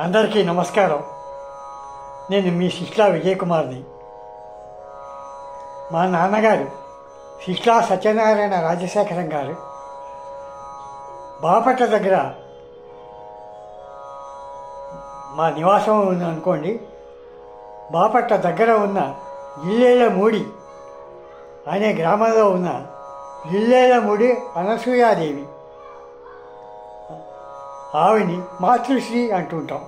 అందరికీ నమస్కారం. నేను మీ శిష్లా విజయ్ కుమార్ని. మా నాన్నగారు శిష్లా సత్యనారాయణ రాజశేఖరం గారు బాపట్ల దగ్గర మా నివాసం ఉంది అనుకోండి. బాపట్ల దగ్గర ఉన్న ఇల్లేళ్ళమూడి అనే గ్రామంలో ఉన్న ఇల్లేళ్ళమూడి అనసూయాదేవి, ఆవిని మాతృశ్రీ అంటుంటాం.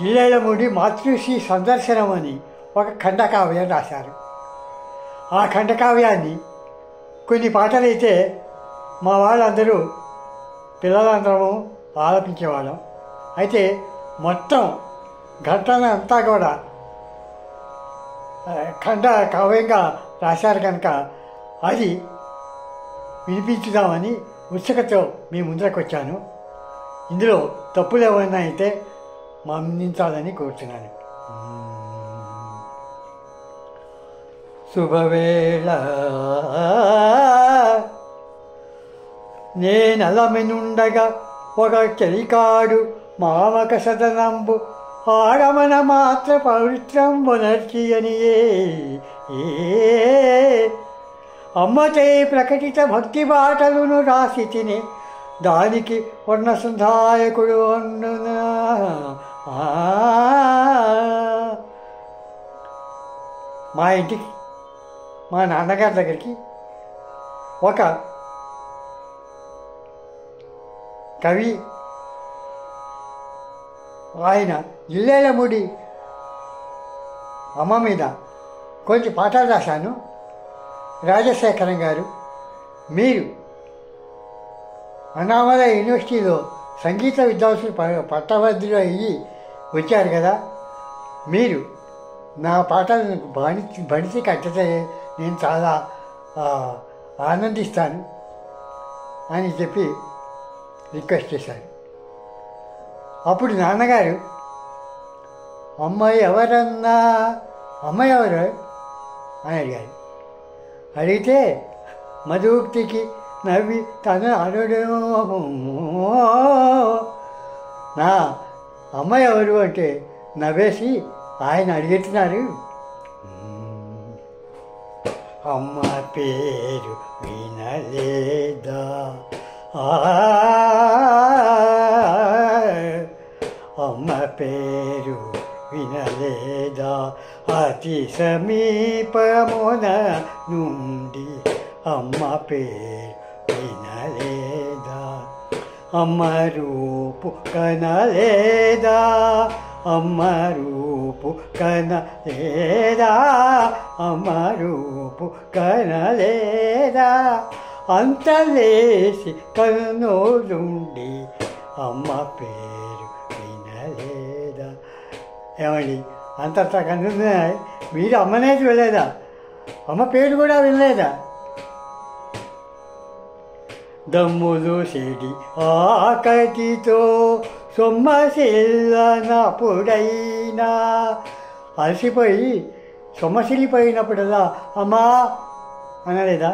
ఇల్లేళ్ళమూడి మాతృశ్రీ సందర్శనం అని ఒక ఖండకావ్యం రాశారు. ఆ ఖండకావ్యాన్ని కొన్ని పాటలైతే మా వాళ్ళందరూ పిల్లలందరము ఆలపించేవాళ్ళం. అయితే మొత్తం ఘటన అంతా కూడా ఖండ కావ్యంగా రాశారు కనుక అది వినిపించుదామని ఉత్సుకతో మీ ముందరకు వచ్చాను. ఇందులో తప్పులు ఏమైనా అయితే మన్నించాలని కోరుతున్నాను. శుభవేళ నేనలమెనుండగా ఒక చెలికాడు మామక సదనంబు ఆగమన మాత్ర పవిత్రం వనర్చి అనియే అమ్మతే ప్రకటిత భక్తి బాటలును రాసి తిని దానికి వర్ణసంధాయకుడు అన్నునా. మా ఇంటికి మా నాన్నగారి దగ్గరికి ఒక కవి, ఆయన ఇల్లేళ్ళమూడి అమ్మ మీద కొంచెం పాఠాలు రాశాను. రాజశేఖరం గారు, మీరు అన్నామలై యూనివర్సిటీలో సంగీత విద్వాంసులు పట్టభద్రులు అయ్యి వచ్చారు కదా, మీరు నా పాటలను బడిసి కట్టితే నేను చాలా ఆనందిస్తాను అని చెప్పి రిక్వెస్ట్ చేశారు. అప్పుడు నాన్నగారు, అమ్మాయి ఎవరన్నా, అమ్మాయి ఎవరు అని అడిగారు. అడిగితే మధుక్తికి నవ్వి తను అనడేమో, నా అమ్మాయి ఎవరు అంటే నవ్వేసి ఆయన అడిగెత్తున్నారు, అమ్మ పేరు వినలేదా, అమ్మ పేరు వినలేదా, అతి సమీపమున నుండి అమ్మ పేరు వినలేదా, అమ్మ రూపు కనలేదా, అమ్మ రూపు కనలేదా, అమ్మ రూపు కనలేదా, అంతలేసి కన్నులుండి అమ్మ పేరు వినలేదా. ఏమండి, అంతంత కన్నున్నాయి, మీరు అమ్మనే చూడలేదా, అమ్మ పేరు కూడా వినలేదా. దమ్ములు చెడి ఆకటితో సొమ్మసిల్లనప్పుడైనా, అలసిపోయి సొమ్మసిల్లిపోయినప్పుడల్లా అమ్మా అనలేదా.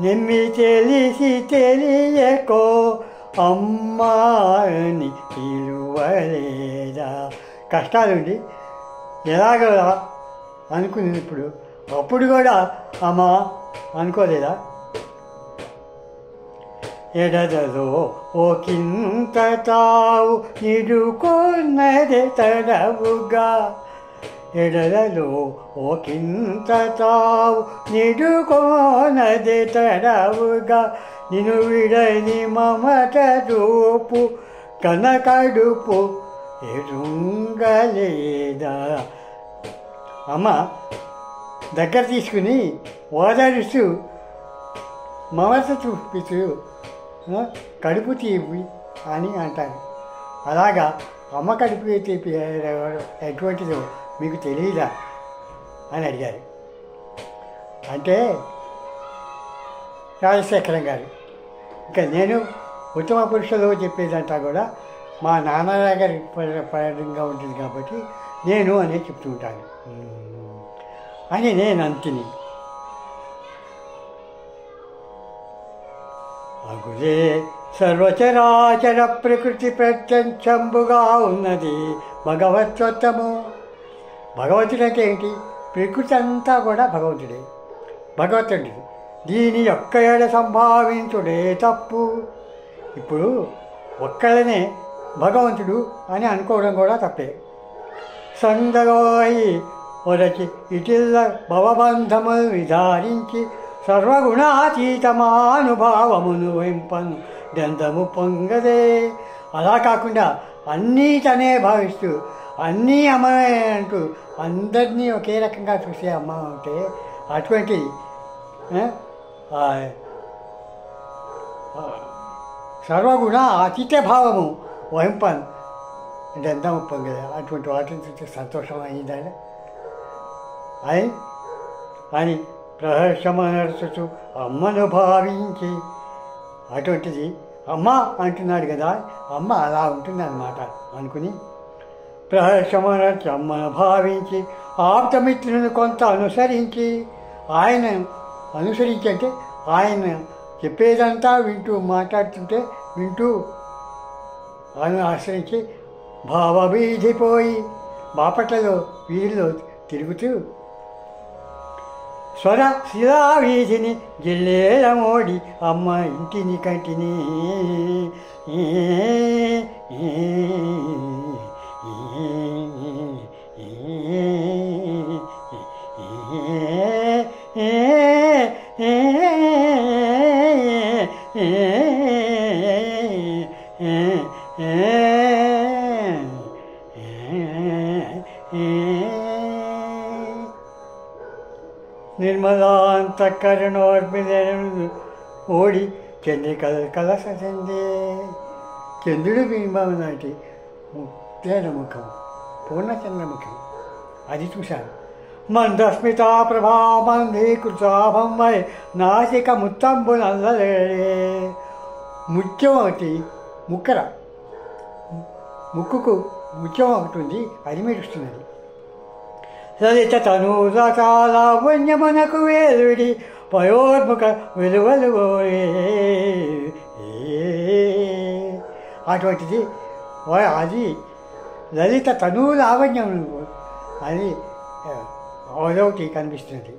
నెమ్మి తెలిసి తెలియకో అమ్మా అని పిలువలేదా. కష్టాలుండి ఎలాగో అనుకునేప్పుడు అప్పుడు కూడా అమ్మా అనుకోలేదా. ఎడదలో ఒకంత తావు నిడుకొన్నదే తడవుగా, ఎడలలో ఒకంత తావు నిడుకొన్నదే తడవుగా, నిన్ను విడని మమత రూపు కనకడుపు ఎరుంగలేదా. అమ్మ దగ్గర తీసుకుని ఓదారుస్తూ మమత చూపిస్తూ కడుపు తీపి అని అంటారు. అలాగా అమ్మ కడుపు తీపి ఎటువంటిదో మీకు తెలియదా అని అడిగారు. అంటే రాజశేఖరం గారు, ఇంకా నేను ఉత్తమ పురుషులు చెప్పేదంతా కూడా మా నాన్నగారి పరంగా ఉంటుంది కాబట్టి నేను అనే చెప్తూ ఉంటాను అని నేను అంతిని. అగులే సర్వచరాచర ప్రకృతి ప్రత్యక్షంబుగా ఉన్నది భగవత్వత్వము. భగవంతుడు అంటే ఏంటి? ప్రకృతి అంతా కూడా భగవంతుడే, భగవంతుడి. దీని యొక్క ఏడ సంభావించుడే తప్పు. ఇప్పుడు ఒక్కళ్ళనే భగవంతుడు అని అనుకోవడం కూడా తప్పే. సందగోయి ఒరచి ఇటిల్ల భవబంధములు విధారించి సర్వగుణాతీతమానుభావమును వెంపను దందము పొంగదే. అలా కాకుండా అన్నీ తనే భావిస్తూ అన్నీ అమ్మే అంటూ అందరినీ ఒకే రకంగా చూసే అమ్మ ఉంటే అటువంటి సర్వగుణ అతీత భావము వహింపను దందము పొంగదే. అటువంటి వాటిని చూస్తే సంతోషం అయిందని అని ప్రహర్షమనర్చుచు అమ్మను భావించి, అటువంటిది అమ్మ అంటున్నాడు కదా, అమ్మ అలా ఉంటుందన్నమాట అనుకుని ప్రహర్షమనర్చి అమ్మను భావించి ఆప్తమిత్రులను కొంత అనుసరించి, ఆయన అనుసరించి అంటే ఆయన చెప్పేదంతా వింటూ మాట్లాడుతుంటే వింటూ ఆశ్రయించి భావవీధిపోయి బాపట్లలో వీధిలో తిరుగుతూ స్వర శిలా వీధిని జిల్లేలమోడి అమ్మ ఇంటిని కంటిని నిర్మలాంతఃకరణోర్మిలను ఓడి చంద్రికల కలస చెందే. చంద్రుడి బింబం నాటి ముక్తైన ముఖం, పూర్ణచంద్రముఖం, అది చూశాను. మందస్మితా ప్రభామంధీకృతాభం వై నాసిక ముత్తంబు నల్లలే. ముత్యం ఒకటి ముక్కర, ముక్కుకు ముత్యం ఒకటి ఉంది, అది మెరుస్తున్నది. లలిత తనూలావణ్యమునకు వేలుడి పయోర్ముఖ వెలువలు. అటువంటిది అది లలిత తనూలావణ్యం, అది అదొకటి కనిపిస్తుంది.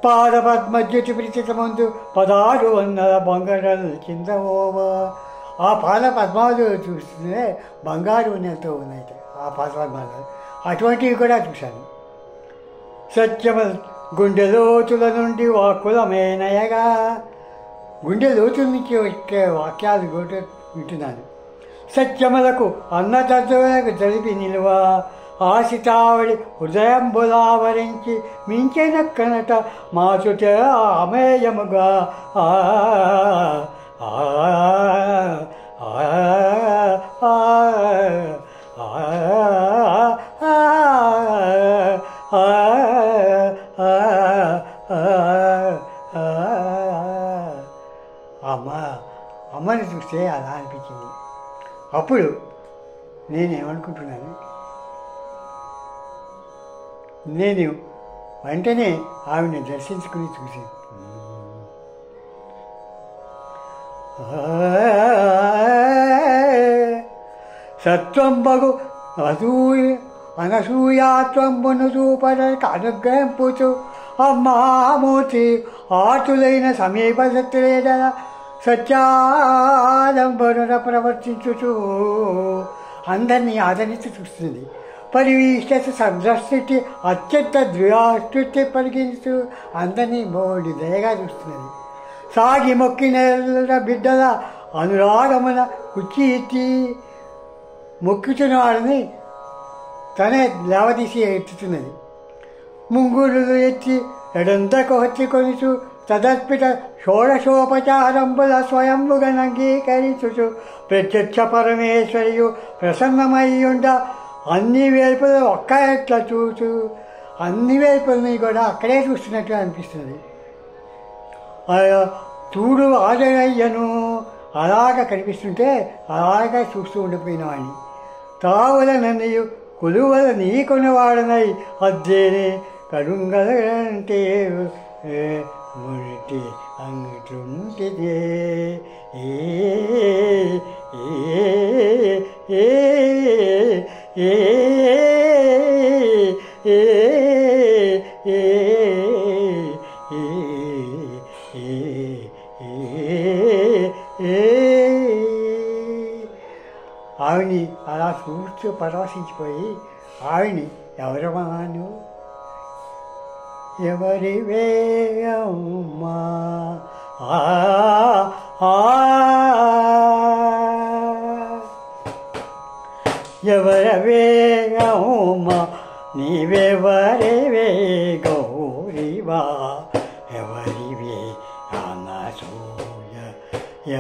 పాదపద్మజ్యుతి ప్రీతితమందు 1600 బంగారాలు కింద ఓవా. ఆ పాద పద్మాలు చూస్తే బంగారు ఉన్నతో ఉన్నాయి ఆ పాద పద్మాలు, అటువంటివి కూడా చూశాను. సత్యమ గుండె లోతుల నుండి వాక్కులమేనయగా, గుండె లోతుల నుంచి వచ్చే వాక్యాలు కూడా వింటున్నాను. సత్యములకు అన్నతత్వలకు జరిపి నిలువ ఆశితావడి హృదయంబులావరించి మించెనక్కనట మాచుట అమేయముగా. అమ్మని చూస్తే అలా అనిపించింది. అప్పుడు నేనేమనుకుంటున్నాను, నేను వెంటనే ఆవిడని దర్శించుకుని చూసి సత్వంబగు అనసూయాత్వంబును చూపర అనుగ్రహింపుచు అమ్మామూర్తి ఆతులైన సమీప శత్రులేద సత్యాలంబరున ప్రవర్తించుచు అందరినీ ఆదరించి చూస్తుంది. పరివీష్ట సందృష్టి అత్యంత ద్వ్యాష్టి పరిగణిస్తూ అందరినీ బోడి దయగా చూస్తున్నది. సాగి మొక్కిన బిడ్డల అనురాగమున కుచ్చి ఎత్తి మొక్కుతున్న వాడిని తనే లేవదీసి ఎత్తుతున్నది. ముంగురులు ఎత్తి ఎడంతకు హత్తి కొనుచు తదర్పిత షోడశోపచారంబుల స్వయంబుగా అంగీకరించుచు ప్రత్యక్ష పరమేశ్వరియు ప్రసన్నమయ్యుండ అన్ని వేపులు ఒక్క ఎట్లా చూచు అన్ని వేపులని కూడా అక్కడే చూస్తున్నట్టు అనిపిస్తుంది. చూడు ఆదరయ్యను అలాగ కనిపిస్తుంటే అలాగా చూస్తూ ఉండిపోయినవాడిని. తావుల నన్నయు కొలువల నీ కొనవాడనై అద్దేనే కడుంగలంటే మురిటి అంగుతుంటిదే. ఏ ఏ ఏ ఆవిని అలా చూస్తూ పరవశించిపోయి ఆవిని ఎవరమ్మా నువ్వు, ఎవరివే అమ్మా ఎవరవే అమ్మా నీవెవరివే గౌరీవా, ఎవరివే అనసూయ,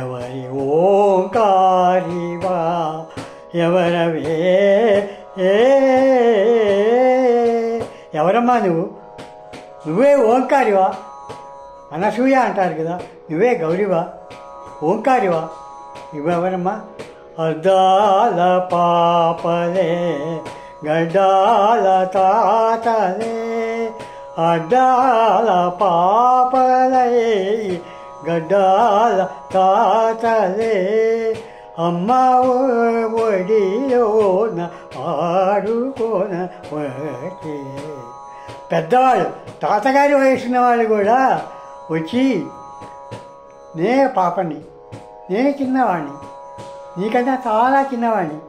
ఎవరి ఓంకారివా, ఎవరవే ఎవరమ్మా నువ్వు, నువ్వే ఓంకారివా, అనసూయ అంటారు కదా, నువ్వే గౌరీవా, ఓంకారివా, నువ్వెవరమ్మా, అద్దాల పాపలే గడ్డాల తాతలే, అడ్డాల పాపలే గడ్డాల తాతలే, అమ్మ ఒడిలోన ఆడుకోన వచ్చే. పెద్దవాళ్ళు తాతగారి వయసున్న వాళ్ళు కూడా వచ్చి, నే పాపని, నేను చిన్నవాడిని, నీకన్నా చాలా చిన్నవాడిని,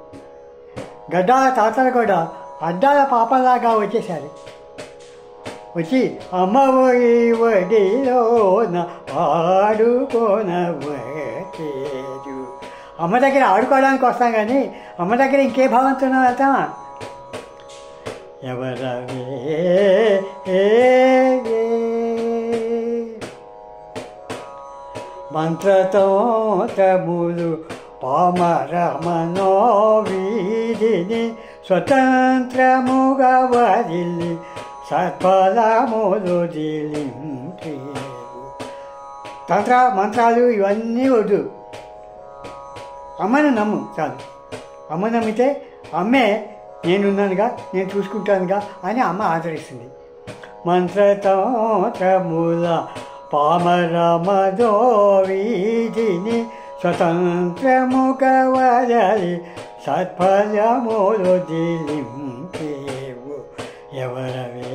గడ్డాల తాతలు కూడా అడ్డాల పాపలాగా వచ్చేసారు. వచ్చి అమ్మ ఒడిలోన ఆడుకోన వచ్చేరు. అమ్మ దగ్గర ఆడుకోవడానికి వస్తాం కానీ అమ్మ దగ్గర ఇంకే భావంతో వెళ్తామా? ఎవరవే మంత్రతంత్రములు పామర మనోవీధిని స్వతంత్రముగా వదిలి సత్ఫలములు దిలించేవు. తంత్ర మంత్రాలు ఇవన్నీ వద్దు, అమ్మను నమ్ము చాలు. అమ్మ నమ్మితే అమ్మే నేనున్నానుగా, నేను చూసుకుంటానుగా అని అమ్మ ఆదరిస్తుంది. మంత్రతంత్రముల పామర మధోవీధిని స్వతంత్రముగా వదలి సత్ఫలములు దిలించేవు. ఎవరవే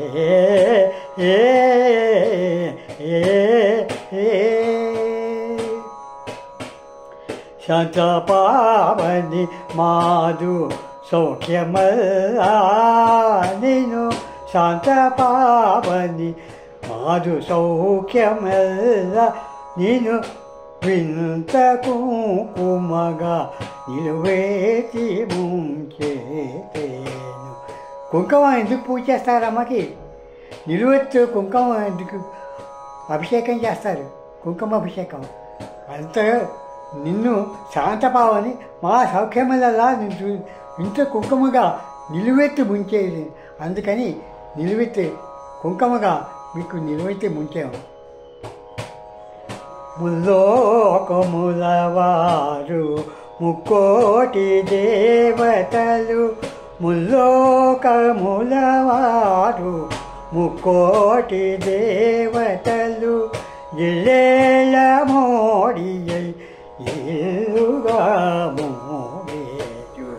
శాంతపావని మాధు సౌఖ్యమల్లా నేను, శాంతపావని మాధు సౌఖ్యమల్లా నేను, వింత కుంకుమగా నిలువేతి ముంచేతేను. కుంకుమ ఎందుకు పూజ చేస్తారు అమ్మకి? నిలువెత్తు కుంకుమ ఎందుకు అభిషేకం చేస్తారు? కుంకుమ అభిషేకం అంత నిన్ను శాంతపావని మా సౌఖ్యములలా నిన్ను ఇంత కుంకుమగా నిలువెత్తి ముంచేది, అందుకని నిలువెత్తి కుంకుమగా మీకు నిలువెత్తి ముంచాము. ముల్లోకములవారు ముక్కోటి దేవతలు, ముల్లోకములవారు ముక్కోటి దేవతలు, జిల్లేల మోడియై ఇల్లుగా మోడేరు,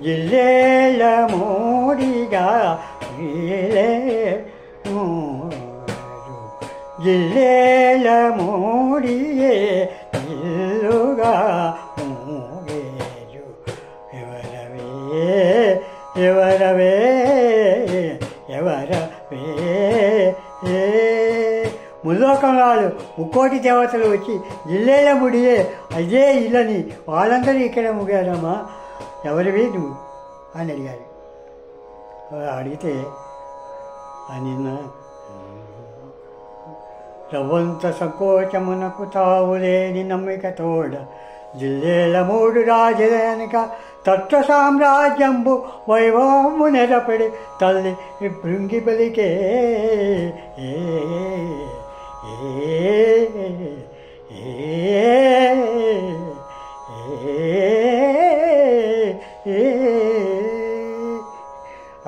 జిల్లేల మోడిగా జిల్లేల మోడియే ఇల్లుగా మోడేరు. ఎవరవే ఎవరవే ఎవరవే ముల్లోకంలో ముక్కోటి దేవతలు వచ్చి జిల్లేల ముడియే అదే ఇల్లని వాళ్ళందరూ ఇక్కడ ముగారమ్మా, ఎవరివి నువ్వు అని అడిగారు. అడిగితే నిన్న రవ్వంత సంకోచమునకు తావులేని నమ్మిక తోడ జిల్లేల మూడు రాజధానిక తత్వ సామ్రాజ్యంబు వైభవము నెరపడి తల్లి భృంగి పలికే.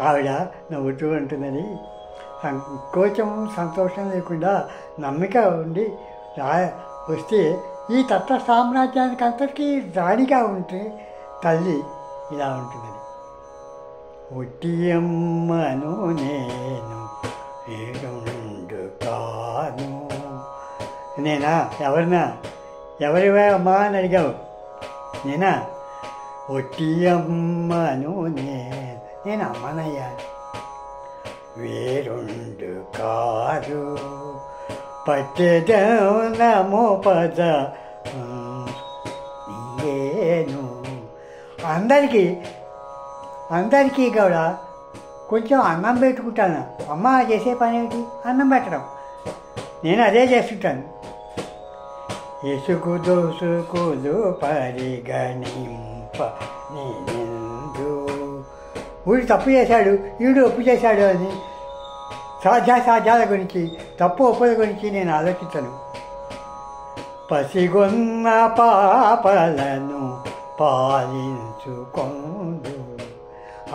ఆవిడ నవ్వుతూ ఉంటున్నది. సంకోచం సంతోషం లేకుండా నమ్మిక ఉండి వస్తే ఈ తత్వ సామ్రాజ్యానికి అంతటికీ రాణిగా ఉంటే తల్లి ఇలా ఉంటుందని. ఒట్టియమ్మను నేను ఏడుండు కాను. నేనా? ఎవరివా అమ్మా అని అడిగావు. నేనా? ఒట్టియమ్మను నేను అమ్మనయ్యా. వేరుండు కాదు పట్టెదనము పద నేను. అందరికీ కూడా కొంచెం అన్నం పెట్టుకుంటాను. అమ్మ చేసే పని ఏమిటి? అన్నం పెట్టడం. నేను అదే చేస్తుంటాను. ఇసుకు దోసుకులు పరిగణింప నేనెందు. వీడు తప్పు చేశాడు, వీడు ఒప్పు చేశాడు అని సాధ్యాసాధ్యాల గురించి, తప్పు ఒప్పుల గురించి నేను ఆలోచించను. పసిగొన్న పాపలను పాలించుకొందు.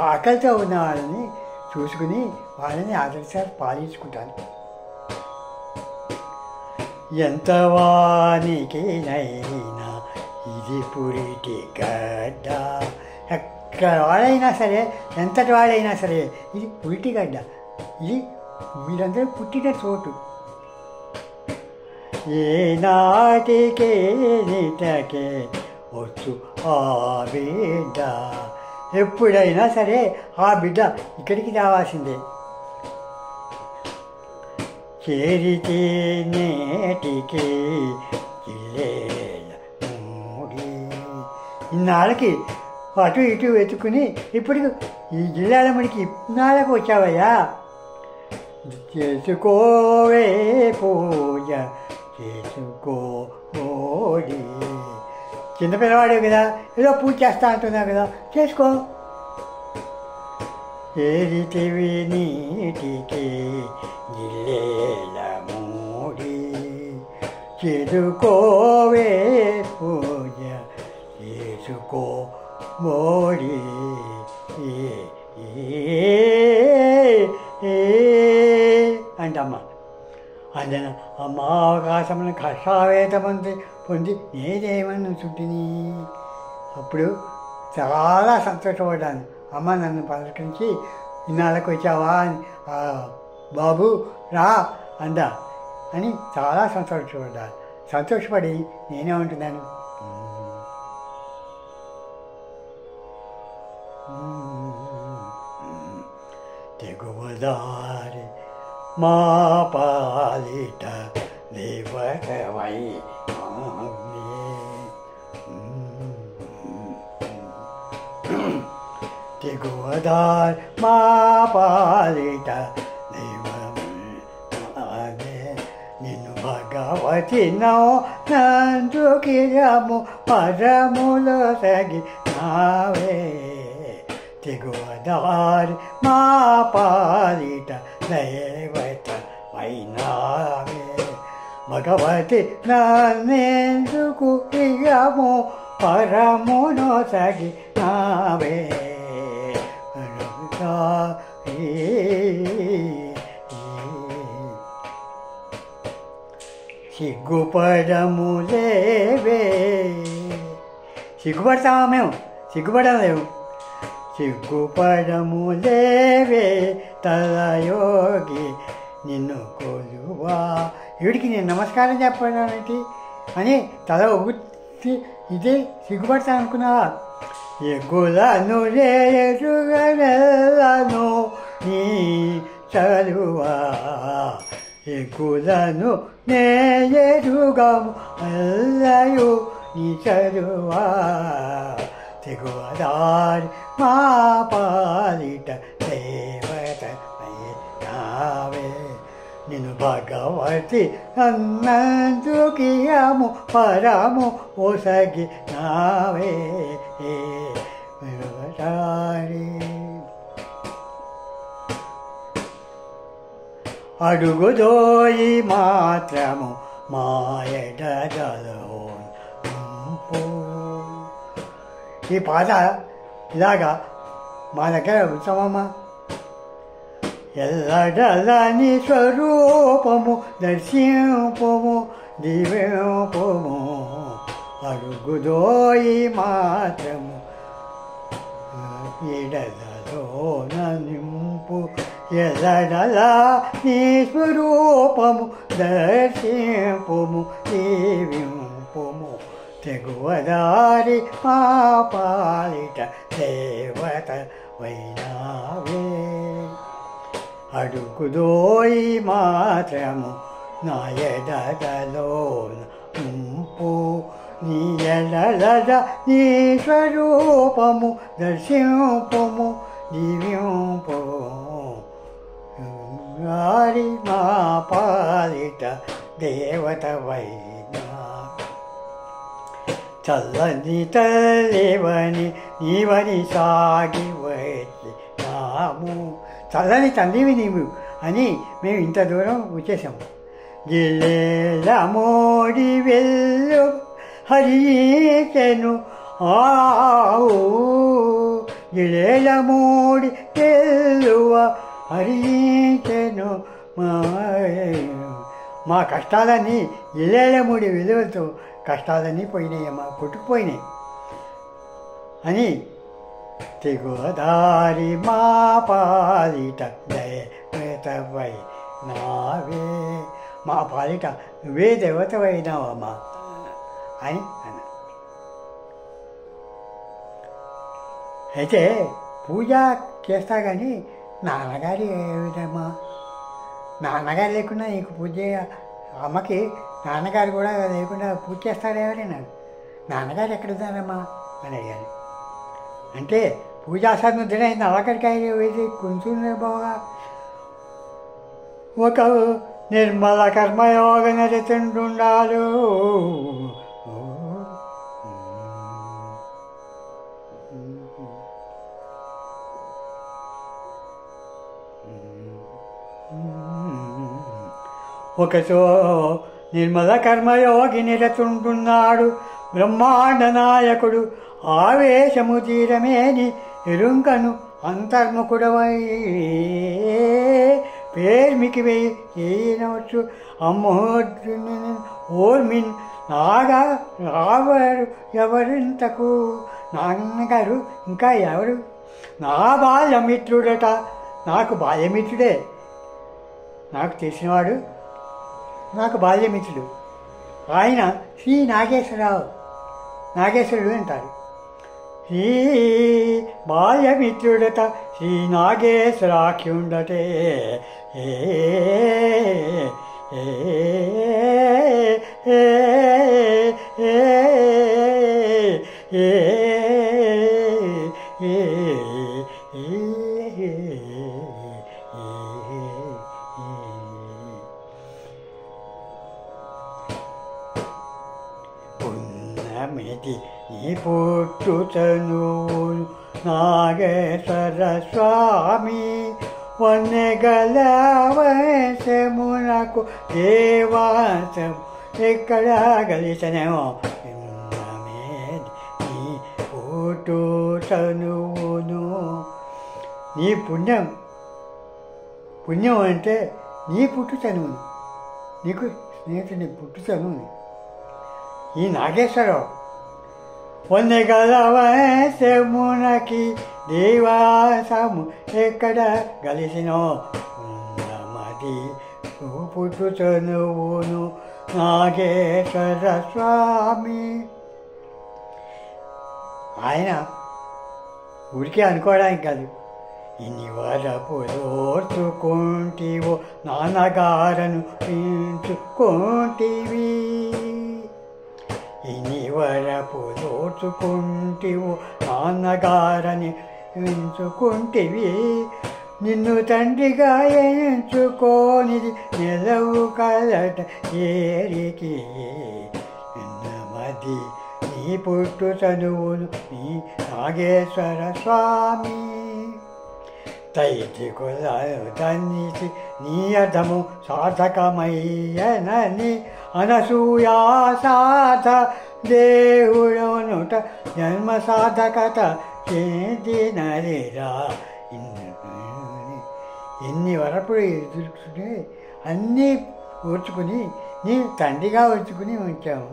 ఆకలితో ఉన్న వాళ్ళని చూసుకుని వాళ్ళని ఆదర్శాలు పాలించుకుంటాను. ఎంత వానికినైనా ఇది పురిటి గడ్డ. ఎక్కడ వాడైనా సరే, ఎంతటి వాడైనా సరే, ఇది పురిటి గడ్డ. ఇది మీరందరూ పుట్టిన చోటు. ఏనాటికే నీటకే వచ్చు ఆ బిడ్డ. ఎప్పుడైనా సరే ఆ బిడ్డ ఇక్కడికి రావాల్సిందే. చేరితే నేటికి జిల్లేల మూడి. ఇన్నాళ్ళకి అటు ఇటు వెతుకుని ఇప్పుడు ఈ జిల్లాల ముడికి ఇన్నాళ్ళకు వచ్చావయ్యా. చేసుకోవే పూజ చేసుకో ఓడి. చిన్నపిల్లవాడే కదా, ఏదో పూజ చేస్తా అంటున్నావు కదా, చేసుకో. ఏరితివి నీటికి జిల్లేల మూడి. చేసుకోవే పూజ చేసుకో మోడి. అంటమ్మ. అందున అమ్మ అవకాశములను కష్టావేతమంది పొంది నేనేమన్నా చుట్టిని. అప్పుడు చాలా సంతోషపడ్డాను. అమ్మ నన్ను పలకరించి ఇన్నాళ్ళకి వచ్చావా అని, బాబు రా అందా అని చాలా సంతోషపడి నేనేమంటున్నాను, తెగువదారి మా పాలిట దేవతవై తెగువదారి మా పాలిట దేవమే. నిన్ను భగవతి నందుకిరము పరములో సగి నావే. తెగువదారి మా పాలిట దైవత వైనావే. భగవతి నన్నెందుకు ఇయము పరమును సగి నావే. సిగ్గుపడములేవే. సిగ్గుపడతామా మేము? సిగ్గుపడలేవు. సిగ్గుపడములేవే తలయోగి నిన్ను కొలువా. వీడికి నేను నమస్కారం చెప్పడానికి అని తల ఊచి ఇదే సిగ్గుపడతాను అనుకున్నావా? ఎగులను రేరుగలను నీ చలువా. ఎగులను నేరుగము అల్లయు నీ చలువా. తెగువదారి మా పాలిట దేవత నావే. నిన్ను భగవతి అన్నందుకియము పరము ఒసగి నావే. అడుగుదోయి మాత్రము మాయడలో. ఈ పాట ఇలాగా మా దగ్గర ఉత్సవమా. ఎల్లడలని స్వరూపము దర్శింపము దివ్యపము. అడుగుదోయి మాత్రము ఎడలలోన నింపు ఎదడలా నీ స్వరూపము దర్శింపుము దీవింపుము తెగువదారి మా పాలిట దేవత వైనావే అడుగుదోయి మాత్రము నా ఎడలలోన నింపు నీ ఎడలద నీ స్వరూపము దర్శింపుము దీవింపుము వారి మా పాలిట దేవత వైనా చల్లని తల్లివని నీవని సాగి వచ్చినాము చల్లని తల్లివి నీవు అని మేము ఇంత దూరం వచ్చేసాము జిల్లేల మోడి వెళ్ళు హరికెను ఆవు జిల్లేల మోడి వెల్లువ హరికెను మా కష్టాలన్నీ జిల్లేల మూడి వెలువతో కష్టాలన్నీ పోయినాయమ్మా కొట్టుకుపోయినాయి అని తెగుదారి మా పాలిట దేవతవై నావే మా పాలిట నువ్వే దేవతవైనావమ్మా అని అన్న. అయితే పూజ చేస్తా కానీ నాన్నగారి ఏమిటమ్మా నాన్నగారు లేకుండా నీకు పూజ అమ్మకి నాన్నగారు కూడా లేకుండా పూజ చేస్తారా ఎవరైనా నాన్నగారు ఎక్కడున్నారమ్మా అని అడిగాను. అంటే పూజాసాధన దిన నల్లకడికాయ వేసి కూర్చునే బాగా ఒక నిర్మల కర్మయోగ నడుతుండాలు ఒకసో నిర్మల కర్మయోగి నిరతుంటున్నాడు బ్రహ్మాండ నాయకుడు ఆవేశము తీరమేని ఎరుంకను అంతర్ముఖుడవై పేర్మికి వేయనవచ్చు అమ్మోర్మిన్ ఓర్మిన్ నాగా రావరు ఎవరింతకు నాన్నగారు ఇంకా ఎవరు నా బాల్యమిత్రుడట నాకు బాల్యమిత్రుడే నాకు తెలిసినవాడు నాకు బాల్యమిత్రుడు ఆయన శ్రీ నాగేశ్వరుడు అంటారు. శ్రీ బాల్యమిత్రుడట శ్రీ నాగేశ్వరాఖ్యుండటే ఉన్నమిది ఈ పుట్టుతను నాగేశ్వర స్వామి వన్నెగల వశమునకు దేవాసం ఎక్కడ గలిచనేమో నీ పుట్టుతనువును నీ పుణ్యం అంటే నీ పుట్టుతనువును నీకు స్నేహితుని పుట్టుతనువుని ఈ నాగేశ్వరరావు వన్నెగల వశమునకి దేవాసము ఎక్కడ గలిసినో ఉన్నమది పుట్టుతనువును నాగేశ్వర స్వామి. ఆయన ఊరికే అనుకోవడానికి కాదు, ఇన్ని వరపు దోర్చుకుంటివో నాన్నగారను పెంచుకుంటివి ఇన్ని వరపు దోచుకుంటివో నాన్నగారని ఎంచుకుంటివి నిన్ను తండ్రిగా ఎంచుకోనిది నెలవు కలట ఏరికి నిన్నమది నీ పుట్టు చదువును నీ నాగేశ్వర స్వామి. తైతికులనిసి నీ అర్థము సార్థకమయ్యనని అనసూయా సాధ దేవుడునుట జన్మ సాధకత చేదినరిరా. ఎన్ని వరపుడు ఎదుర్కొంటే అన్నీ ఓర్చుకుని నీ తండ్రిగా ఓర్చుకుని ఉంచాము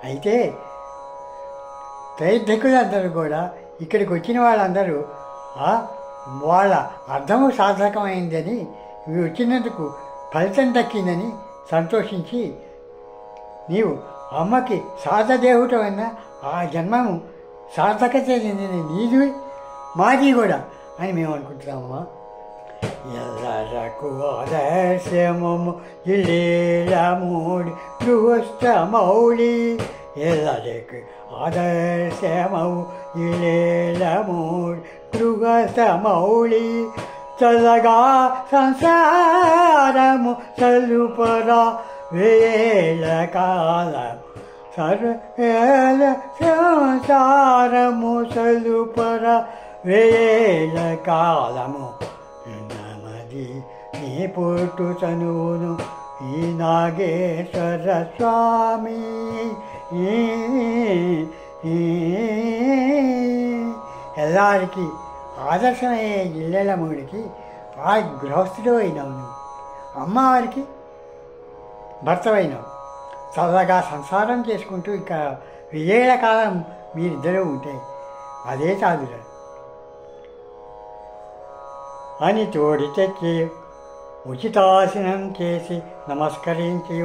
అయితే త్రైర్థకులందరూ కూడా ఇక్కడికి వచ్చిన వాళ్ళందరూ వాళ్ళ అర్థము సార్థకమైందని ఇవి వచ్చినందుకు ఫలితం దక్కిందని సంతోషించి నీవు అమ్మకి సాధదేవుటమైన ఆ జన్మము సార్థకత చెందింది నీది మాది కూడా అని మేము అనుకుంటున్నామమ్మా. ఎల్లరకు ఆదర్శమము ఇల్లేలమూడి గృహస్థ మౌళి ఎల్లరకు ఆదర్శమవు ఇల్లేలమూడి గృహస్థ మౌళి చల్లగా సంసారము సలుపరా వేళ కాలం సర్వేల సంసారము సలుపర వేళ కాలము నమది నీ పుట్టు చనువును ఈ నాగేశ్వర స్వామి. ఎల్లరికి ఆదర్శమయ్యే ఇల్లెలముడికి ఆ గృహస్థుడు అయినావు నువ్వు, అమ్మవారికి భర్తవైనావు. చల్లగా సంసారం చేసుకుంటూ ఇంకా 1000 ఏళ్ల కాలం మీరిద్దరూ ఉంటే అదే చాలురా అని తోడి తెచ్చి ఉచితాసనం చేసి నమస్కరించి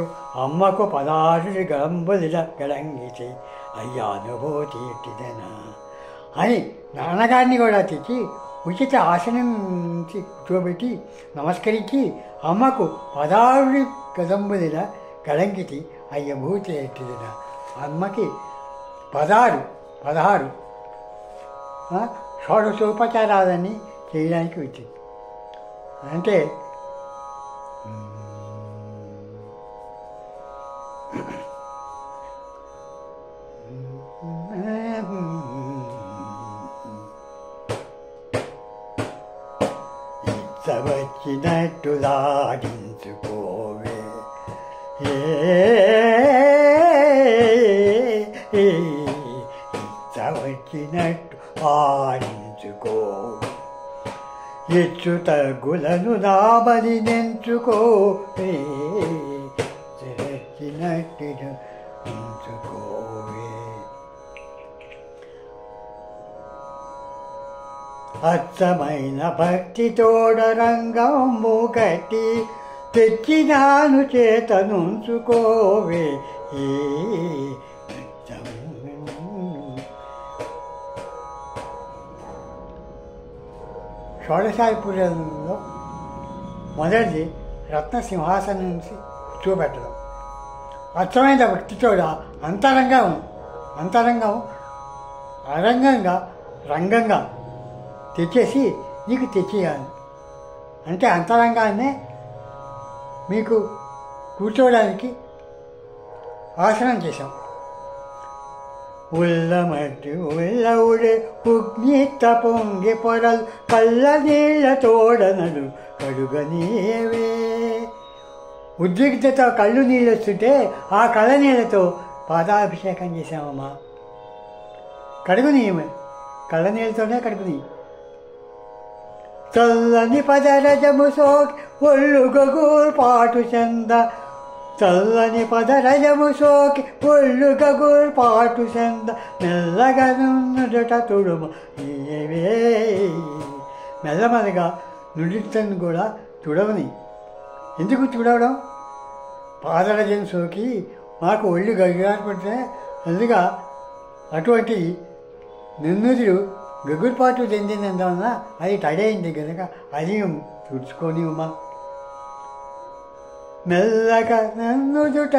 అమ్మకు 16 గంబుల గడంగిచి అయ్యానుభూతి ఎట్టిదనా అని నాన్నగారిని కూడా తెచ్చి ఉచిత ఆసనం నుంచి కూర్చోబెట్టి నమస్కరించి అమ్మకు 16 గదంబుల గడంగితి అయ్యభూతి ఎట్టిదనా. అమ్మకి 16 షోడశోపచారాలన్నీ చేయడానికి వచ్చింది. అంటే వచ్చినట్టు లాడించుకోవే వచ్చినట్టు ఆడించుకోవే ఎచ్చు తగ్గులను నాబలి నెంచుకోవే వచ్చినట్టు ఎంచుకోవే. అచ్చమైన భక్తి తోడ రంగము కట్టి తెచ్చినాను చేతనుంచుకోవే. షోడశాయి పూజల్లో మొదటిది రత్న సింహాసనం నుంచి చూపెట్టడం. అచ్చమైన భక్తితోడ అంతరంగం రంగంగా తెచ్చేసి నీకు తెచ్చేయాలి. అంటే అంతరంగాన్నే మీకు కూర్చోవడానికి ఆసనం చేశాం. ఉల్లవుడే ఉగ్నిత పొంగి పొరలు కళ్ళ నీళ్ళ తోడనడు కడుగనీయవే. ఉద్రిక్తతో కళ్ళు నీళ్ళు వస్తుంటే ఆ కళ్ళ నీళ్ళతో పాదాభిషేకం చేశామమ్మా. కడుగునీయమే, కళ్ళ నీళ్ళతోనే కడుగునీ. చల్లని పదరజము సోకి ఒళ్ళు గగురు పాటు చెంద, చల్లని పదరజము సోకి ఒళ్ళు గగురు పాటు చెంద, మెల్లగా నుదుట తుడుము ఏవే. మెల్లమెల్లగా నుడితను కూడా తుడవని. ఎందుకు తుడవడం? పాదరజం సోకి మాకు ఒళ్ళు గగురు పడితే అందుగా అటువంటి నిన్నుదురు గగురుపాటు చెందినందువలన అది తడైంది కనుక అది తుడుచుకొని ఉమా. మెల్లగా నన్నుదుట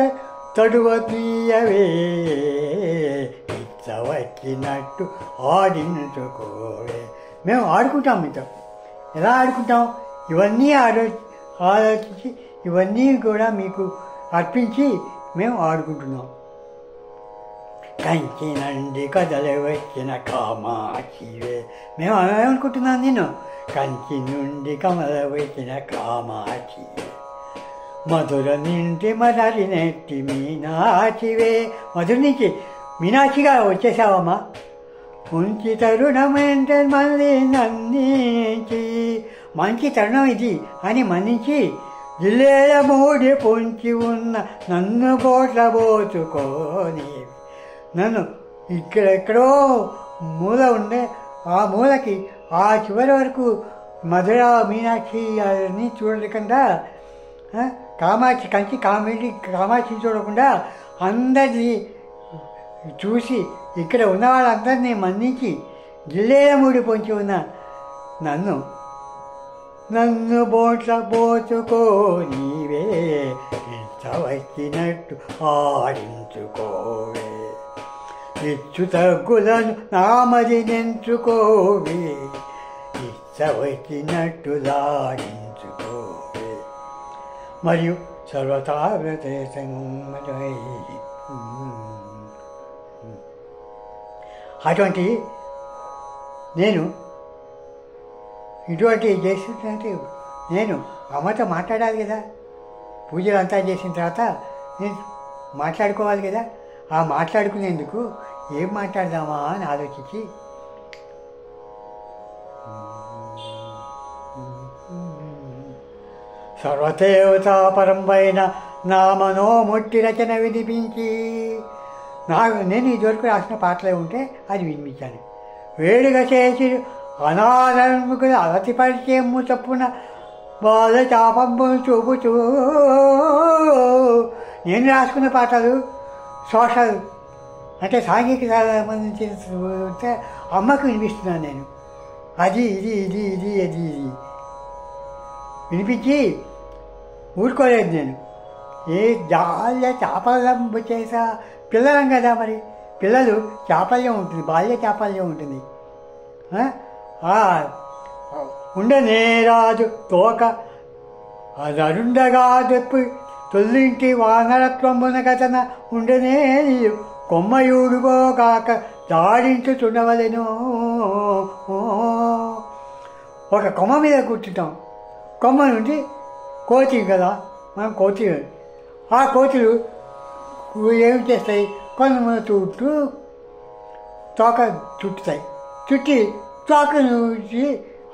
తడువ తీయవే, ఇచ్చవచ్చినట్టు ఆడించుకోవే. మేము ఆడుకుంటాం మీతో. ఎలా ఆడుకుంటాం? ఇవన్నీ ఆలోచించి ఇవన్నీ కూడా మీకు అర్పించి మేము ఆడుకుంటున్నాం. కంచి నుండి కదలి వచ్చిన కామాక్షివే. మేము ఏమనుకుంటున్నాం? నేను కంచి నుండి కమల వచ్చిన కామాక్షివే, మధుర నింటి మదరి నెట్టి మీనాక్షివే. మధుర నుంచి మీనాక్షిగా వచ్చేసావమ్మా. ఉంచి తరుణమేంటే మళ్ళీ నన్నించి, మంచి తరుణం ఇది అని మన్నించి జిల్లేల మూడి పొంచి ఉన్న నన్ను బోట్ల పోచుకోని నన్ను ఇక్కడెక్కడో మూల ఉండే ఆ మూలకి ఆ చివరి వరకు మధుర మీనాక్షి అని చూడకుండా కామాక్షి కంచి కామాక్షి చూడకుండా అందరినీ చూసి ఇక్కడ ఉన్న వాళ్ళందరినీ మన్నించి జిల్లేలమూడి పొంచి ఉన్న నన్ను బోచుకో నీవే వచ్చినట్టు ఆడించుకోవే ఇచ్చు తగ్గులను నామది నెంచుకోవే వచ్చినట్టు లాడించుకోవే మరియు సర్వతావ్రతే అటువంటి నేను ఇటువంటివి చేస్తుంటే నేను అమ్మతో మాట్లాడాలి కదా. పూజలు అంతా చేసిన తర్వాత నేను మాట్లాడుకోవాలి కదా. ఆ మాట్లాడుకునేందుకు ఏం మాట్లాడదామా అని ఆలోచించి సర్వదేవతాపరంపైన నా మనోముట్టి రచన వినిపించి నేను ఇదివరకు రాసిన పాటలే ఉంటే అది వినిపించాను. వేడిగా చేసి అనాథముకుని అలతి పరిచయము చప్పున బాధ చాపము చూపుచూ నేను రాసుకున్న పాటలు సోషల్ అంటే సాంఘిక సంబంధించిన అమ్మకు వినిపిస్తున్నాను నేను. అది ఇది ఇది ఇది అది ఇది వినిపించి ఊరుకోలేదు నేను. ఏ బాల్య చాపల్యం చేసా పిల్లలం కదా, మరి పిల్లలు చాపల్యం ఉంటుంది, బాల్య చాపల్యం ఉంటుంది. ఉండనే రాజు తోక అదరుండగా చెప్పి తొల్లింటి వానరత్వమున కథన ఉండనే కొమ్మయూడుగోగాక దాడించుచుండవలెను. ఒక కొమ్మ మీద కూర్చుంటాం. కొమ్మ నుండి కోతి కదా, మనం కోతి. ఆ కోతులు ఏం చేస్తాయి, కొంతమంది చుట్టూ తోక చుట్టుతాయి. చుట్టి తోక నుంచి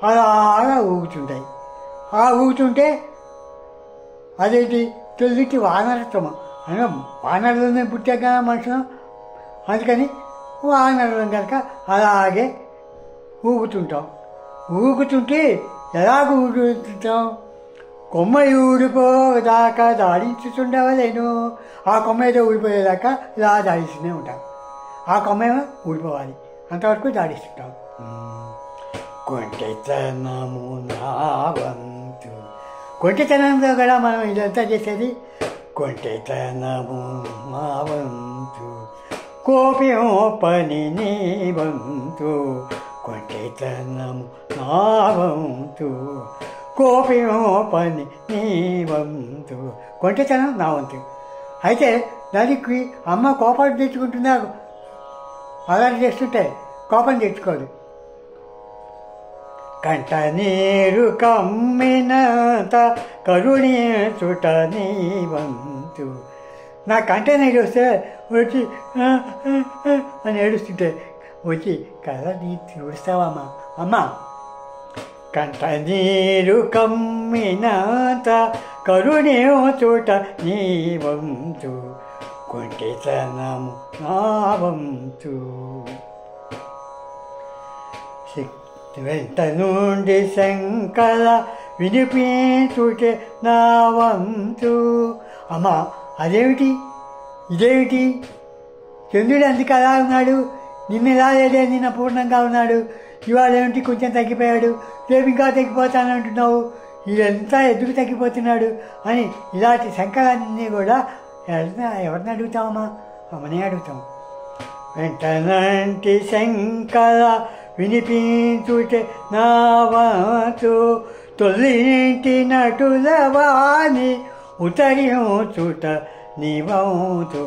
అలాగా ఊగుతుంటాయి. ఆ ఊగుతుంటే అదేంటి తొలిటి వానరత్వం అని, వానరులనే పుట్టాక కదా మనుషులు, అందుకని వానరులం కనుక అలాగే ఊగుతుంటాం. ఊగుతుంటే ఎలాగ ఊగుతుంటాం, కొమ్మ ఊడిపోదాకా దాడించుతుండవలేను. ఆ కొమ్మ ఏదో ఊడిపోయేదాకా ఇలా దాడిస్తూనే ఉంటాం. ఆ కొమ్మ ఏమో ఊడిపోవాలి, అంతవరకు దాడిస్తుంటాం. కొంటెతనము నా వంతు, కొంటెతనంతో కూడా మనం ఇదంతా చేసేది. కొంటెతనము నా వంతు కోపం పని నీ వంతు, కొంటెతనము నా వంతు కోపం పని నీ వంతు. కొంటెతనం నా వంతు. అయితే దానికి అమ్మ కోపాలు తెచ్చుకుంటుందా, అలా చేస్తుంటే కోపం తెచ్చుకోదు. కంట నీరు కమ్మినంత కరుణించుట నీ వంతు. నా కంట నీరు వస్తే వచ్చి అని ఏడుస్తుంటే వచ్చి కదా నీ చూస్తావమ్మా. అమ్మా కంట నీరు కమ్మినంత కరుణించుట నీ వంతు, కొంటెతనము నా వంతు. వెంట నుండి శంకర వినిపించుటే నా వంతు. అమ్మా అదేమిటి ఇదేమిటి, చంద్రుడు అందుకు అలా ఉన్నాడు, నిన్న ఇలా లేదే, నిన్న పూర్ణంగా ఉన్నాడు, ఇవాళ ఏమిటి కొంచెం తగ్గిపోయాడు, రేపు ఇంకా తగ్గిపోతానంటున్నావు, ఇదంతా ఎందుకు తగ్గిపోతున్నాడు అని ఇలాంటి శంకరాన్ని కూడా ఎవరిని అడుగుతామమ్మా, అమ్మనే అడుగుతాం. వెంటనంటి శంకర వినిపించుటే నా వంతు, తొలింటి నటుల వాణి ఉతరించుట నీ వంతు,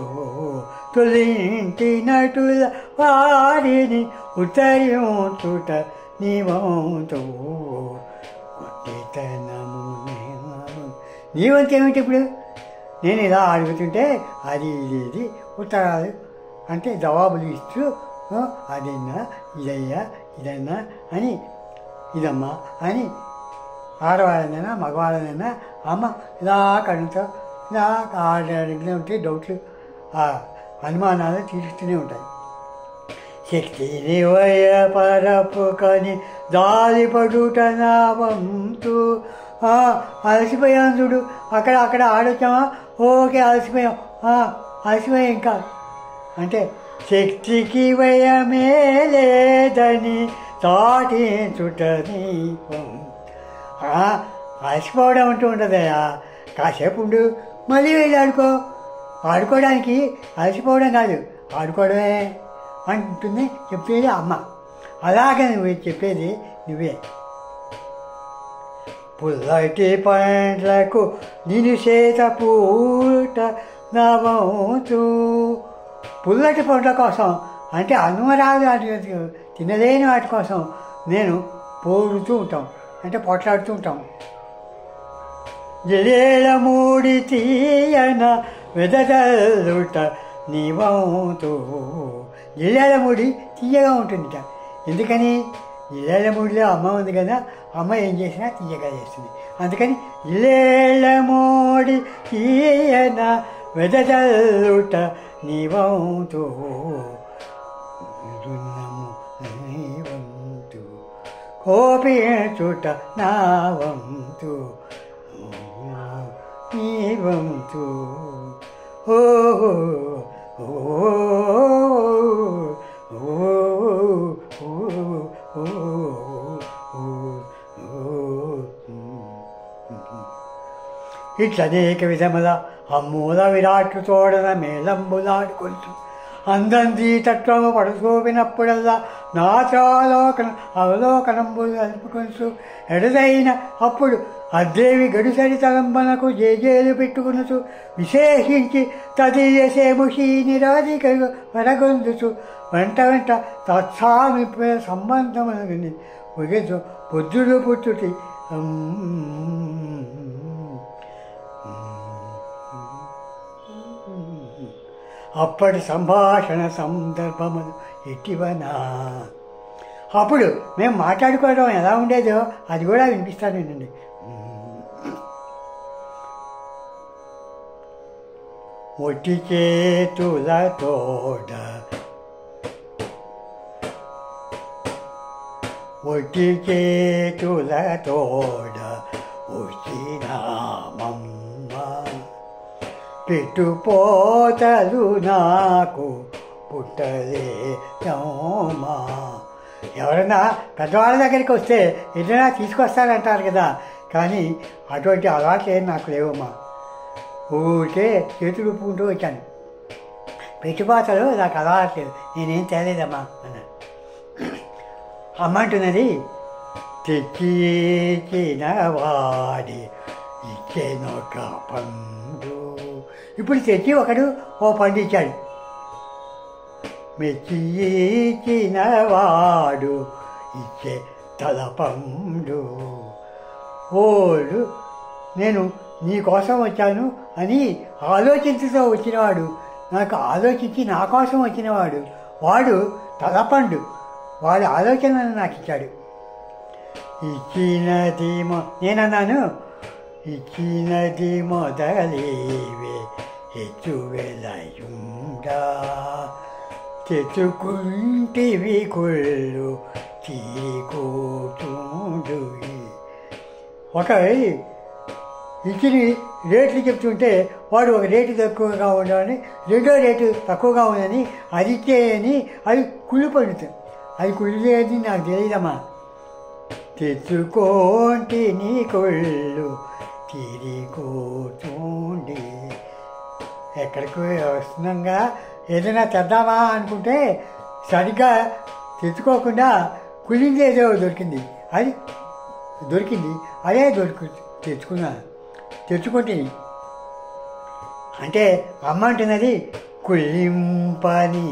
తొలింటి నటుల వారిని ఉతరించుట నీ వంతు. కొట్టితనము నీ వంతు ఏమిటి? ఇప్పుడు నేను ఇలా అడుగుతుంటే అది ఇది ఉత్తరాలు అంటే జవాబులు ఇస్తూ అదన్నా ఇదయ్యా ఇదన్నా అని, ఇదమ్మా అని ఆడవాళ్ళనైనా మగవాళ్ళనైనా అమ్మ ఇలా కడుగుతాం, ఇలా అడిగిన ఉంటే డౌట్లు అనుమానాలు తీరుస్తూనే ఉంటాయి. శక్తిని వయపరపుకని దాలిపడుట నా వంతు. అలసిపోయాం చూడు, అక్కడ ఆడొచ్చామా, ఓకే అలసిపోయాం, అలసిపోయాం ఇంకా అంటే శక్తికి వయమే లేదని చాటించుటని. అలసిపోవడం అంటూ ఉండదయా, కాసేపు ఉండు మళ్ళీ వెళ్ళి ఆడుకోవడానికి అలసిపోవడం కాదు, ఆడుకోవడమే అంటుంది చెప్పేది అమ్మ. అలాగే నువ్వు చెప్పేది నువ్వే. పుల్లటి పండ్లకు నిన్ను చేత పూట నవ్వుతూ. పుల్లటి పండ్ల కోసం అంటే అనుమరాలు తినలేని వాటి కోసం నేను పోరుతూ ఉంటాం, అంటే పోట్లాడుతూ ఉంటాం. జిలేల మూడి తీయన వెదజల్లుట నీవంతు. జిల్లేల మూడి తీయగా ఉంటుందిట. ఎందుకని? జిల్లేల మూడిలో అమ్మ ఉంది కదా, అమ్మ ఏం చేసినా తీయగా చేస్తుంది. అందుకని జిల్లేల మూడి తీయన వెదజల్లుట నీవంతు. నీవంతు కోపించుట నా వంతు. నీవంతు ఓ ఇట్లనేక విధముల అమ్మూల విరాట్లు తోడన మేళంబులాడుకొంచు. అందంది తత్వము పడసోపినప్పుడల్లా అవలోకనంబులు అలుపుకొంచు. ఎడదైన అప్పుడు అద్దేవి గడుసరి తలంబనకు జేజేలు పెట్టుకునుచు. విశేషించి తదీయసేముషి నిరాధిక వరగొందుచు. వెంట తత్సామిప సంబంధముని ఒగెచు పొద్దులు పుట్టుటి. అప్పటి సంభాషణ సందర్భములు ఇటీవనా. అప్పుడు మేము మాట్లాడుకోవడం ఎలా ఉండేదో అది కూడా వినిపిస్తాను నేనండి. ఒట్టి చేతుల తోడ వచ్చినామమ్మ. పెట్టుపోతలు నాకు పుట్టలేమా. ఎవరైనా పెద్దవాళ్ళ దగ్గరికి వస్తే ఏదైనా తీసుకొస్తారంటారు కదా, కానీ అటువంటి అలవాట్లు ఏం నాకు లేవమ్మా. ఊరికే చేతులు ఊపుకుంటూ వచ్చాను. పెట్టుపోతలు నాకు అలవాట్లేదు, నేనేం తేలేదమ్మా అన్నాను. అమ్మ అంటున్నది, తెచ్చిన వాడి ఇచ్చేనొక పండు. ఇప్పుడు తెచ్చి ఒకడు ఓ పండు ఇచ్చాడు. మెచ్చి ఇచ్చిన వాడు ఇచ్చే తలపండు. ఓడు నేను నీ కోసం వచ్చాను అని ఆలోచించుతూ వచ్చినవాడు, నాకు ఆలోచించి నా కోసం వచ్చినవాడు, వాడు తలపండు, వాడి ఆలోచనను నాకు ఇచ్చాడు. ఇచ్చినది నేనన్నాను, ఇచ్చినది మొదలేవే హెచ్చు వెలయుండా. తెచ్చుకుంటివి కుళ్ళు తీరుకోతుండు. ఒక ఇచ్చిన రేట్లు చెప్తుంటే వాడు ఒక రేటు తక్కువగా ఉండాలని, రెండో రేటు తక్కువగా ఉందని అది ఇచ్చేయని అది కుళ్ళు పడుతుంది. అది కుళ్ళు చేయని నాకు తెలియదమ్మా. తెచ్చుకోంటి నీ కొళ్ళు తిరిగోతుండి. ఎక్కడికి వస్తున్నాగా ఏదైనా తెద్దామా అనుకుంటే సరిగ్గా తెచ్చుకోకుండా కుళ్ళింది ఏదో దొరికింది, అది దొరికింది, అదే తెచ్చుకుంటుంది. అంటే అమ్మ అంటున్నది, కుళ్ళింపని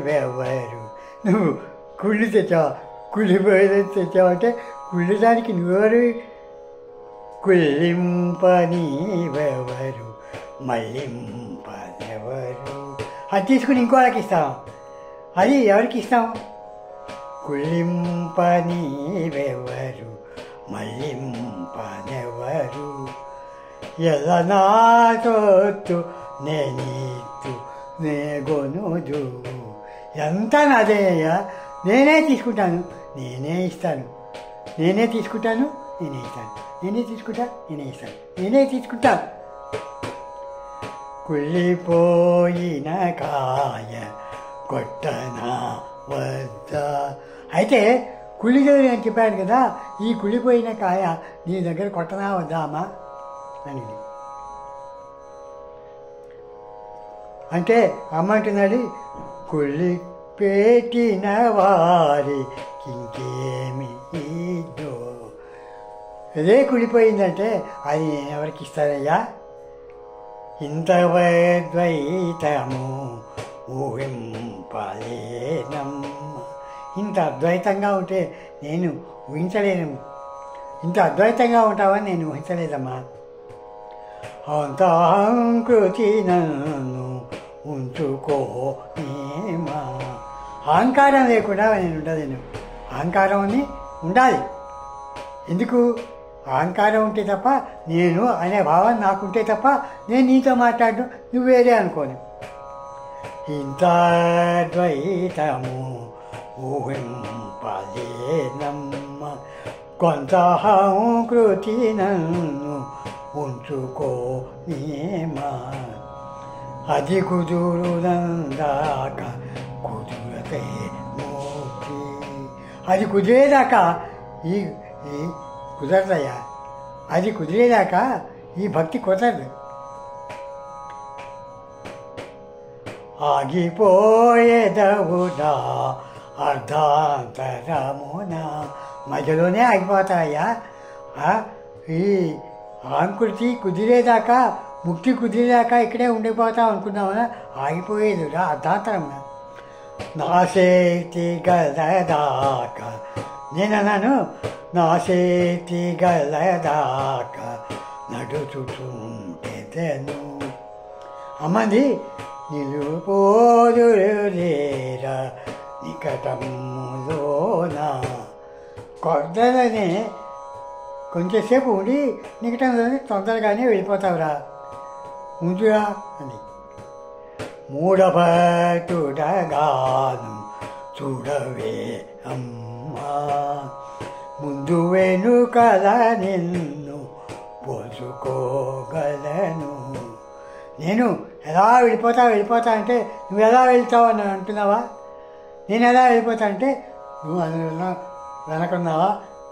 వెవరు, నువ్వు కుళ్ళు తెచ్చావా, కుళ్ళిపోయేది తెచ్చావంటే కుళ్ళడానికి నువ్వెవరు? కుళ్ళింపని వెవరు మళ్ళింపనెవరు. అది తీసుకుని ఇంకో వాళ్ళకి ఇస్తాం, అది ఎవరికి ఇస్తాం? కుళ్ళింపని వెవరు మళ్ళింపనెవరు. ఎలా నా చోత్తు నేనీతు నేగొనుదు. ఎంత నాదే అయ్యా, నేనే తీసుకుంటాను, నేనే ఇస్తాను. నేనే తీసుకుంటాను, నేనే ఇస్తాను. నేనే తీసుకుంటా, నేనే ఇస్తాను. నేనే తీసుకుంటా. కుళ్ళిపోయిన కాయ కొట్టనా వద్ద. అయితే కుళ్ళిపోయి అని చెప్పాడు కదా, ఈ కుళ్ళిపోయిన కాయ నీ దగ్గర కొట్టనా వద్దా అమ్మా అని. అంటే అమ్మ అంటున్నాడు, కుళ్ళి పెట్టిన వారి ఇంకేమి ఇద్దో. అదే కుళ్ళిపోయిందంటే అది ఎవరికి ఇస్తారయ్యా? ఇంత ద్వైతము ఊహింపలేనమ్మ. ఇంత అద్వైతంగా ఉంటే నేను ఊహించలేను. ఇంత అద్వైతంగా ఉంటావని నేను ఊహించలేదమ్మా. అంత అహంకృతి నన్ను ఉంచుకో నేమా. అహంకారం లేకుండా నేను ఉండలేను. అహంకారం అని ఉండాలి. ఎందుకు? అహంకారం ఉంటే తప్ప, నేను అనే భావన నాకుంటే తప్ప నేను నీతో మాట్లాడడం నువ్వు వేరే అనుకోను. ఇంత ద్వైతము ఊహింపలేనమ్మ. కొంత అహంకృతి నన్ను ఉంచుకో నేమా. అది కుదురునందాక కుదురతే మోక్షి. అది కుదిరేదాకా ఈ కుదరదయ్యా. అది కుదిరేదాకా ఈ భక్తి కుదరదు. ఆగిపోయేదవునా అర్ధాంతరమునా. మధ్యలోనే ఆగిపోతాయా. ఈ ఆంకృతి కుదిరేదాకా, ముక్తి కుదిరేదాకా ఇక్కడే ఉండిపోతాం అనుకున్నామన్నా, ఆగిపోయేదిరా అర్ధాంతరమునా. నా శక్తి గలదాకా, నేనన్నాను, నా శక్తి గలదాకా నడుచుతుంటెదను. అమ్మది నిలుపోదులేరా నికటములోనా. కొద్దలనే కొంచెంసేపు ఉండి నికటంలోనే తొందరగానే వెళ్ళిపోతావురా, ముందురా అని. మూఢభటుడగాను చూడవే అమ్మా, ముందు వెనుకల నిన్ను పోల్చుకోగలను. నేను ఎలా వెళ్ళిపోతా అంటే నువ్వు ఎలా వెళ్తావు అని అంటున్నావా? నేను ఎలా వెళ్ళిపోతా అంటే నువ్వు అందులో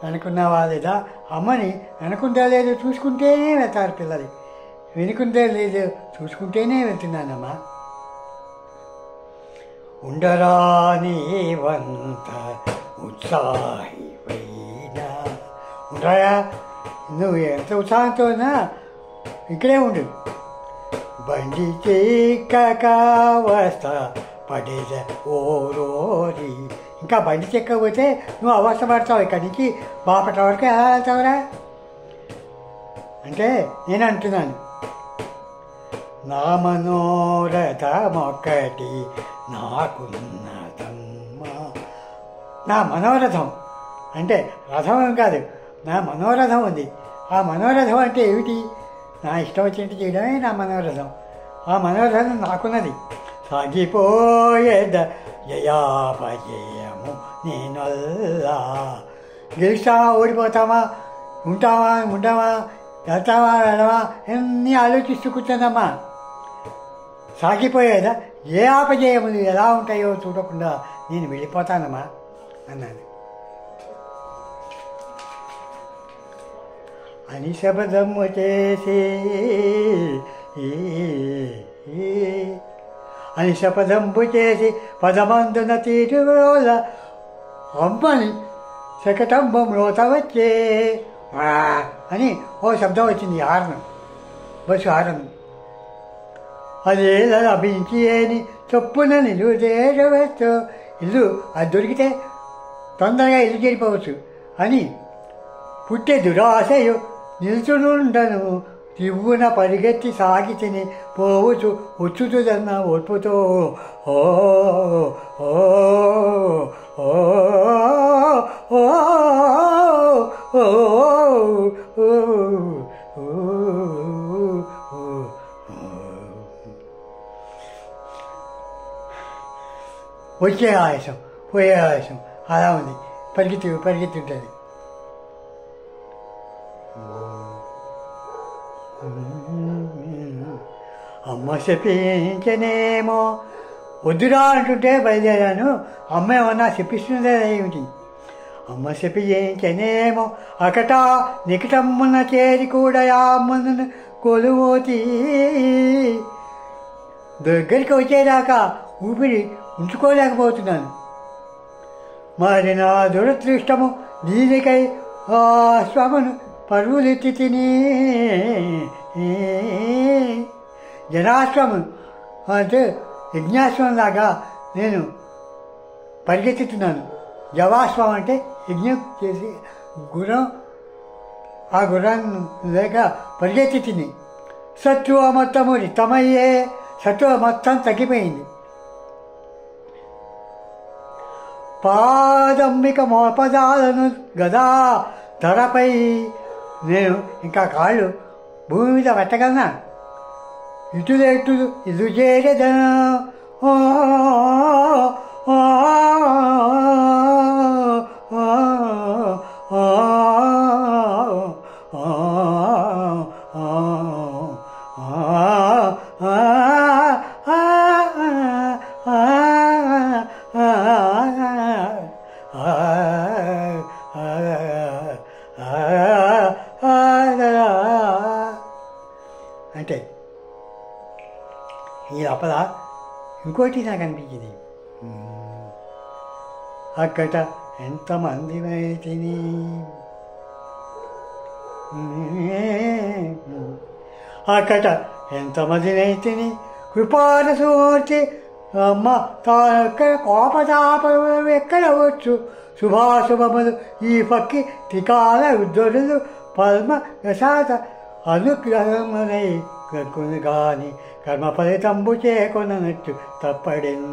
వెనకున్నావా లేదా? అమ్మని వెనకుందా లేదు చూసుకుంటేనే వెళ్తారు పిల్లలు, వెనుకుందే లేదు చూసుకుంటేనే వెళ్తున్నానమ్మా. ఉండరాని వంత ఉత్సాహివైనా. ఉండయా, నువ్వు ఎంత ఉత్సాహంతో ఉన్నా ఇక్కడే ఉండు. బండి చెక్కక వస్తా పడేద ఓరోరి. ఇంకా బండి చెక్కకపోతే నువ్వు అవస్థ పడతావు. ఇక్కడి నుంచి బాపట్ల వరకు ఎలా వెళ్తావురా అంటే నేను అంటున్నాను, నా మనోరథమొక్కటి నాకున్నదమ్మా. నా మనోరథం అంటే రథం కాదు, నా మనోరథం ఉంది. ఆ మనోరథం అంటే ఏమిటి? నా ఇష్టం వచ్చినట్టు చేయడమే నా మనోరథం. ఆ మనోరథం నాకున్నది. సాగిపోయేద జయాపజయము నేనల్లా. గెలుస్తావా, ఓడిపోతావా, ఉంటావా, ఉండవా, వెళ్తావా, వెళ్ళవా ఎన్ని ఆలోచిస్తూ కూర్చోదమ్మా. సాగిపోయేదా ఏ ఆపజయములు ఎలా ఉంటాయో చూడకుండా నేను వెళ్ళిపోతానమ్మా అన్నాను. అని శపథము చేసి అని శపథంబు చేసి పదమందున తీరుల అమ్మని శకటంబంలో వచ్చే అని ఓ శబ్దం వచ్చింది. Horn, bus horn. అదే లభించి అని చొప్పున నిలువు చేరవచ్చు. ఇల్లు అది దొరికితే తొందరగా ఇల్లు చేరిపోవచ్చు అని పుట్టే దురాశయు నిల్చునుండను. దివ్వున పరిగెత్తి సాగి తిని పోవచ్చు వచ్చుతుందన్న ఓర్పుతో ఓ ఓ ఓ వచ్చే ఆయాసం పోయే ఆయాసం అలా ఉంది, పరిగెత్తుంటుంది. అమ్మ చెప్పించనేమో, వద్దురా అంటుంటే బయలుదేరాను, అమ్మ ఏమన్నా చెప్పిస్తుందే ఏమిటి. అమ్మ చెప్పించనేమో అకట నికటమ్మున చేరి కూడా అమ్మను కొలువోతి. దగ్గరికి వచ్చేదాకా ఊపిరి ఉంచుకోలేకపోతున్నాను. మరి నా దురదృష్టము దీనికై ఆ శ్రమను పరుగులెత్తి తిని. జనాశ్రమం అంటే యజ్ఞాశ్రమం లాగా నేను పరిగెత్తుతున్నాను. జవాశ్వం అంటే యజ్ఞం చేసి గుర్రం, ఆ గుర్రాన్ని లేక పరిగెత్తి తిని. సత్తువ మొత్తము రితమయ్యే, సత్తువ మొత్తం తగ్గిపోయింది. పాదమ్మిక మోపదాలను గదా ధరపై, నేను ఇంకా కాళ్ళు భూమి మీద పెట్టగలనా? ఇటులు ఇది చేరేదను. అంటే ఈ లోపల ఇంకోటి నాకు అనిపించింది. అక్కట ఎంతమంది తిని, అక్కట ఎంతమందినైతిని కృపారసూర్తి. అమ్మ తానెక్కడ కోపతాపం ఎక్కడ వచ్చు. శుభాశుభములు ఈ పక్కి త్రికాల ఉద్ధరులు పద్మ యశాత అనుగ్రహమునై కక్కును గాని కర్మ ఫలితంబు చేకొనట్టు తప్పడెన్.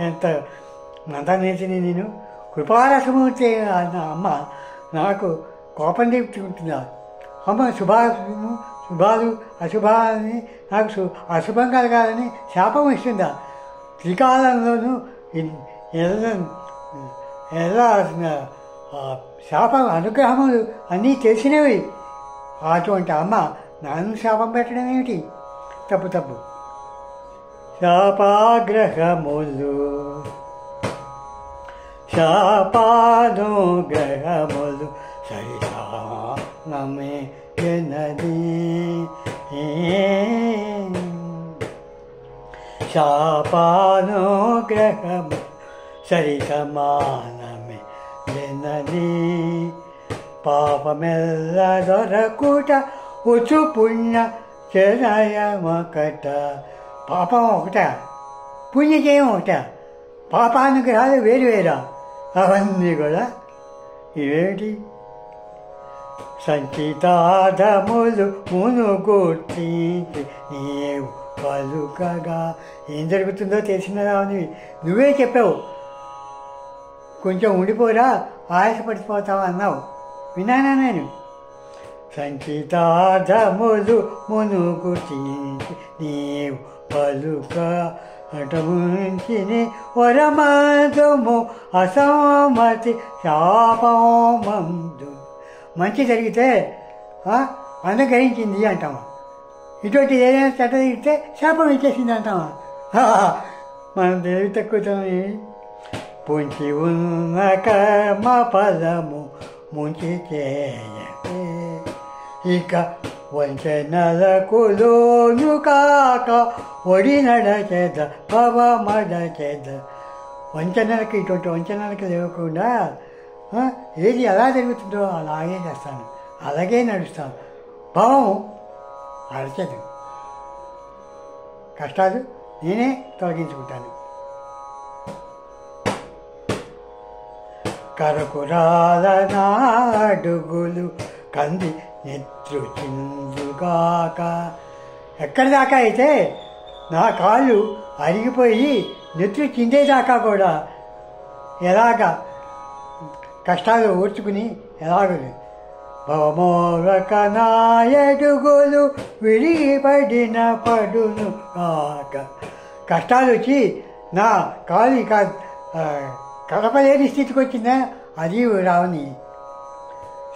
ఎంత మందనేసిని నేను. కృపారసమూర్తి అమ్మ నాకు కోపం తెప్పించుకుంటుందా? అమ్మ శుభాలు అశుభాలని నాకు అశుభం కలగాలని శాపం ఇస్తుందా? త్రికాలంలోనూ ఎలా శాపం అనుగ్రహములు అన్నీ తెలిసినవి. అటువంటి అమ్మ నన్ను శాపం పెట్టడం ఏమిటి? తప్పు. శాపానుగ్రహములు సరితా నమే జనది. శాపానుగ్రహము సరిసమానమే జనది. పాపమెల్ల దొరకుట ఉచు పుణ్య చరయమొకట. పాపం ఒకట, పుణ్యజయం ఒకట. పాపానుగ్రహాలు వేరువేరా? అవన్నీ కూడా ఇవేమిటి? సంచితాధములు మునుగొట్టించి నీవు పలుకగా. ఏం జరుగుతుందో తెలిసినదాని నువ్వే చెప్పావు. కొంచెం ఉండిపోరా, ఆయాసపడిపోతావా అన్నావు, విన్నానా నేను. సంచితాధములు మునుగొట్టించి నీవు పలుక అటముంచిని వరమధము అసమతి శాపమందు. మంచి జరిగితే అనుగ్రహించింది అంటామా? ఇటువంటి ఏదైనా చెడ్డ జరిగితే శాపం ఇచ్చేసింది అంటామా? మనం తెలివి తక్కువతోని. పొంచి ఉన్న కర్మ ఫలము ముంచి చేయే, ఇక వంచనలకు లోను కాక ఒడి నడచేద పవమడచేద. వంచనలకు, ఇటువంటి వంచనలకు లేకుండా ఏది ఎలా జరుగుతుందో అలాగే చేస్తాను, అలాగే నడుస్తాను. భావం అరచదు, కష్టాలు నేనే తొలగించుకుంటాను. కరకురాల నాడుగులు కంది నెత్రుచిందుగాక. ఎక్కడి దాకా అయితే నా కాళ్ళు అరిగిపోయి నెత్రు చిందేదాకా కూడా ఎలాగ కష్టాలు ఓర్చుకుని ఎలాగ భవమోరక నాయడుగులు విడిపడిన పడును కాక. కష్టాలు వచ్చి నా కాలు కలపలేని స్థితికి వచ్చిందా అది రావని.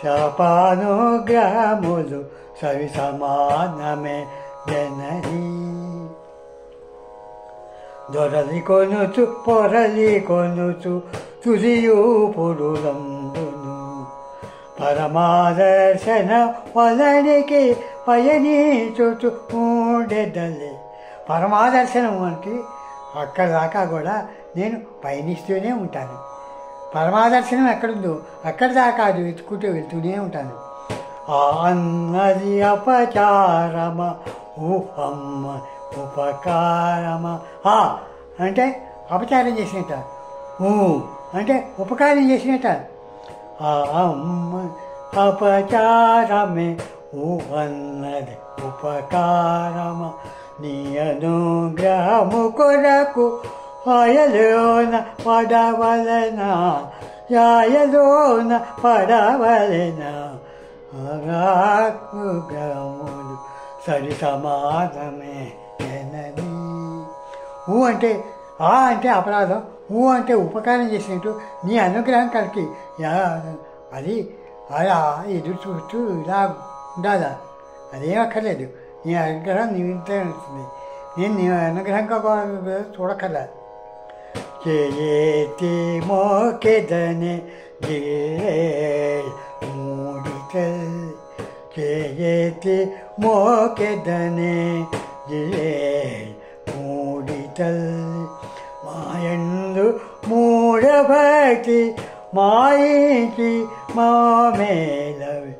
శాపానుగ్రహములు సవి సమానమే జనని. దొరలి కొనుచు పొరలి కొనుచు తుదియు పురులందును పరమాదర్శన వలనికి పయనీచుచు ఉండెదలే. పరమాదర్శనం అంటే అక్కడ దాకా కూడా నేను పయనిస్తూనే ఉంటాను. పరమాదర్శనం ఎక్కడుందో అక్కడి దాకా అది వెతుకుంటూ వెళ్తూనే ఉంటాను. అన్నది అపచారమ ఊ అమ్మ ఉపకారమ. అంటే అపచారం చేసినట్ట, అంటే ఉపకారం చేసినట్ట. అమ్మ అపచారమే ఊ అన్నది ఉపకారమ. నీ అనుగ్రహము కొరకు ఆయలోన పడవలన యాయలోన పడవలన. అనుగ్రహములు సరి సమానమే జనని. ఊ అంటే అంటే అపరాధం, ఊ అంటే ఉపకారం చేసినట్టు. నీ అనుగ్రహం కలిగి అది అలా ఎదురు చూస్తూ ఇలా ఉండాలా, అదేం అక్కర్లేదు. నీ అనుగ్రహం నీ ఇంట్లో ఉంటుంది. నేను నీ అనుగ్రహం చూడక్కర్లా. చేతి మోకెదనే మూడితల్. చేతి మోకెదనే మూడితల్. మాయందు మూఢభక్తి మాయించి మామేలవి.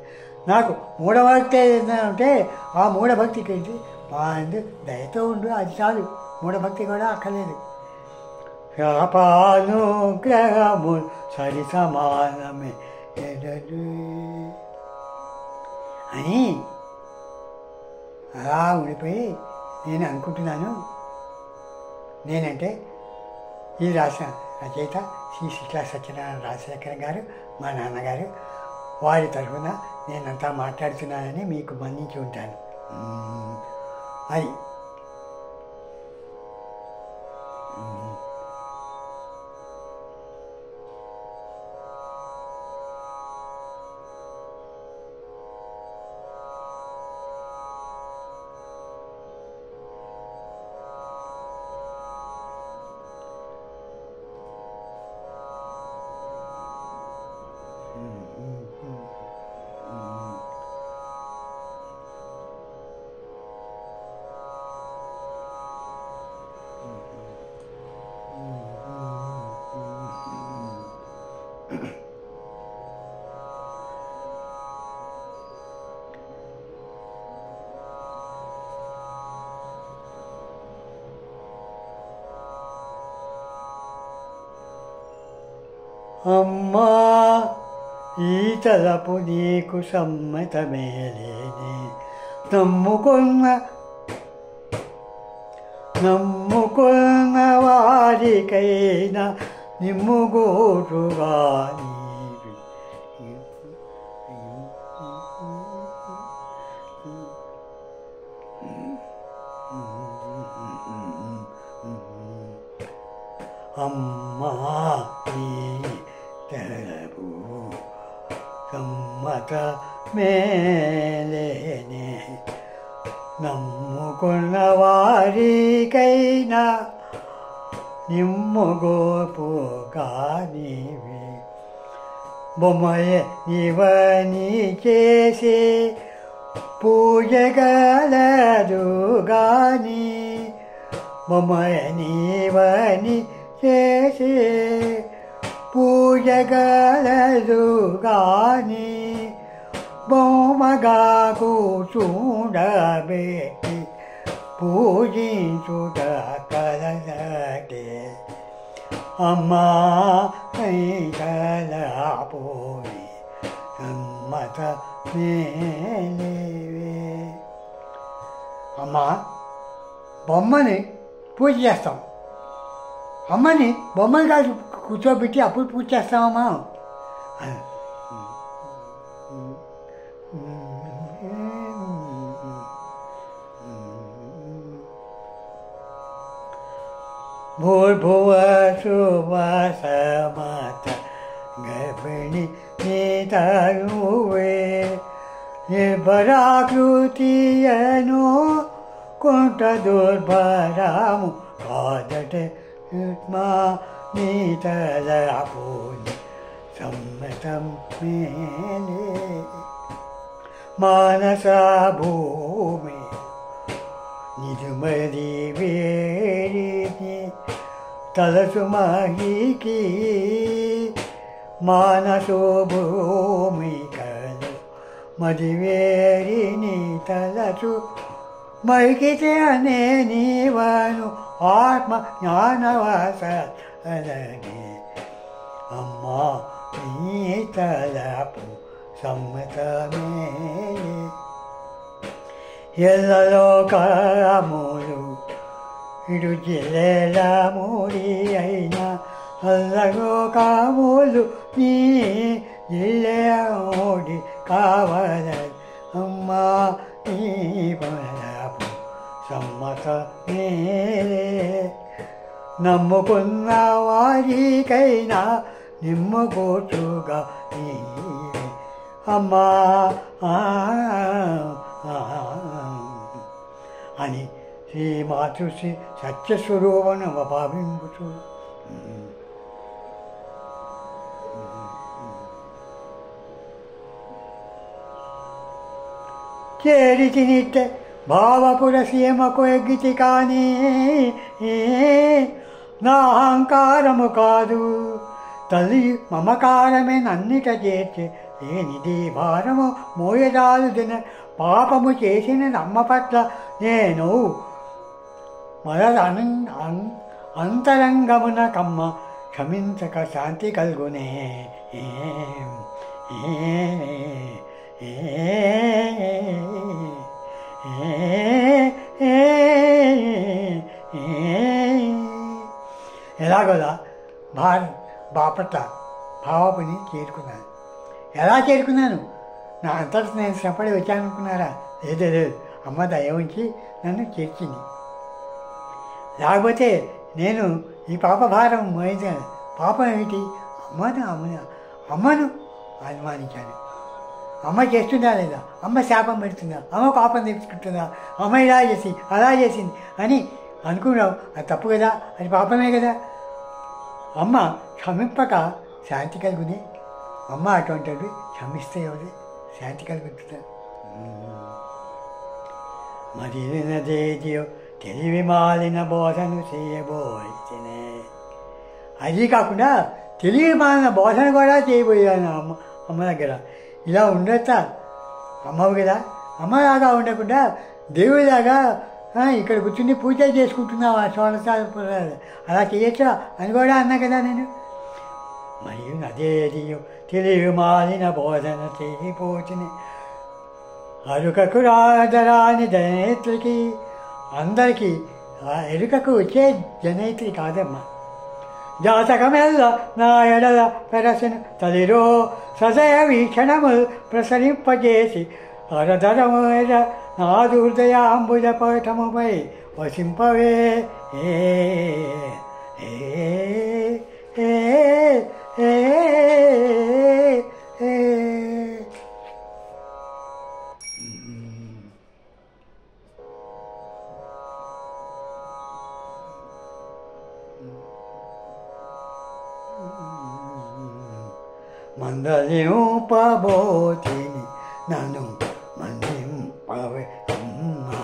నాకు మూఢభక్తి ఏంటంటే ఆ మూఢభక్తికి ఏంటి మా అందు దయతో ఉండు, అది చాలు. మూఢభక్తి కూడా అక్కర్లేదు. శాపానుగ్రహము సరి సమానమే అని అలా ఉండిపోయి నేను అనుకుంటున్నాను. నేనంటే ఇది రాసిన రచయిత శ్రీ శిట్లా సత్యనారాయణ రాజశేఖరం గారు, మా నాన్నగారు. వారి తరఫున నేనంతా మాట్లాడుతున్నానని మీకు మన్నించి ఉంటాను. అది అమ్మా ఈ తలపు నీకు సమ్మతమేలేనే. నమ్ముకున్న వారికైనా నిమ్ముగోటుగా నీవి. అమ్మా ఈ తలపు సమ్మత మేలేనే. నమ్ముకున్న వారికైనా నిమ్ముగోపుగా నీవి. బొమ్మయ నీవని చేసే పూజగలదు గాని. బొమ్మయ నీవని చేసే పూజగలదు గాని. బొమ్మగా కూర్చుండబెట్టి పూజించుట కలదటే. అమ్మా కైకలపోయి సమ్మత మేలేవే. అమ్మా బొమ్మని పూజ చేస్తాం, అమ్మని బొమ్మలు కాదు కూర్చోబెట్టి అప్పుడు పూజ చేస్తామమ్మా. భూర్భువ సువాసమాత గర్భిణి నీతరువే నిర్భరాకృతియను కొంట దుర్భరాము కాదటే మా నీతలపోని సమ్మతం మేలే మానస భూమి నిజమది వేడిని తలసు మహికి మానసో భూమి కలు మదివేరిని తలసు మహికితే అనే నీవను ఆత్మ జ్ఞానవాస అలనే అమ్మా నీ తలపు సమ్మతమే ఎల్లలోకములు ఇడు జిల్లెలముడి అయినా అల్లలోకములు నీ జిల్లెముడి కావల అమ్మా నీ బలపు సమ్మతమే నమ్ముకున్న వారికైనా నిమ్మగోచుగా నీవే అమ్మా అని శ్రీ మాతృశ్రీ సత్యస్వరూపను భావింపుచు చేరితి నిత్య భావపుర సీమకు ఎగ్గితి కానీ నా అహంకారము కాదు తల్లి మమకారమే నన్నిట చేర్చి లేనిది భారము మోయరాలు దిన పాపము చేసిన అమ్మ పట్ల నేను మరల అంతరంగమున కమ్మ క్షమించక శాంతి కలుగునే ఎలాగోలా బాపట్ల భావపుని చేరుకున్నాను. ఎలా చేరుకున్నాను? నా అంతటి నేను శ్రపడి వచ్చానుకున్నారా? లేదు, అమ్మ దయ ఉంచి నన్ను చేర్చింది. లేకపోతే నేను ఈ పాప భారం మోయించాను. పాపం ఏమిటి? అమ్మను అనుమానించాను. అమ్మ చేస్తుందా లేదా, అమ్మ శాపం పెడుతుందా, అమ్మ పాపం తెచ్చుకుంటుందా, అమ్మ ఇలా చేసి అలా చేసింది అని అనుకున్నావు. అది తప్పు కదా, అది పాపమే కదా. అమ్మ క్షమింపక శాంతి కలుగునే. అమ్మ అటువంటి క్షమిస్తే ఎవరి శాంతి కలుగుతుందా? మరినదేదియో తెలివి మాలిన బోధను చేయబోయితేనే. అది కాకుండా తెలివి మాలిన బోధన కూడా చేయబోయాను అమ్మ దగ్గర. ఇలా ఉండొచ్చా? అమ్మవు కదా, అమ్మలాగా ఉండకుండా దేవుడిలాగా ఇక్కడ కూర్చుని పూజ చేసుకుంటున్నావు ఆ షోడశాలు అలా చేయొచ్చా అని కూడా అన్నా కదా నేను. మరియు అదేదియో తెలివి మాలిన బోధన చేయబోతుని అరుకకు రాజరాని జనయిత్రికి అందరికీ ఎరుకకు వచ్చే జనయిత్రి కాదమ్మా. జాతకమెల్ల నా ఎడల పెరసిన తదిరో సదయ వీక్షణము ప్రసరింపజేసి అరధరము నా దుర్దయాంబుజ పఠముపై వసింపవే. మందలింపబోతిని నన్ను మందింపవే అమ్మా.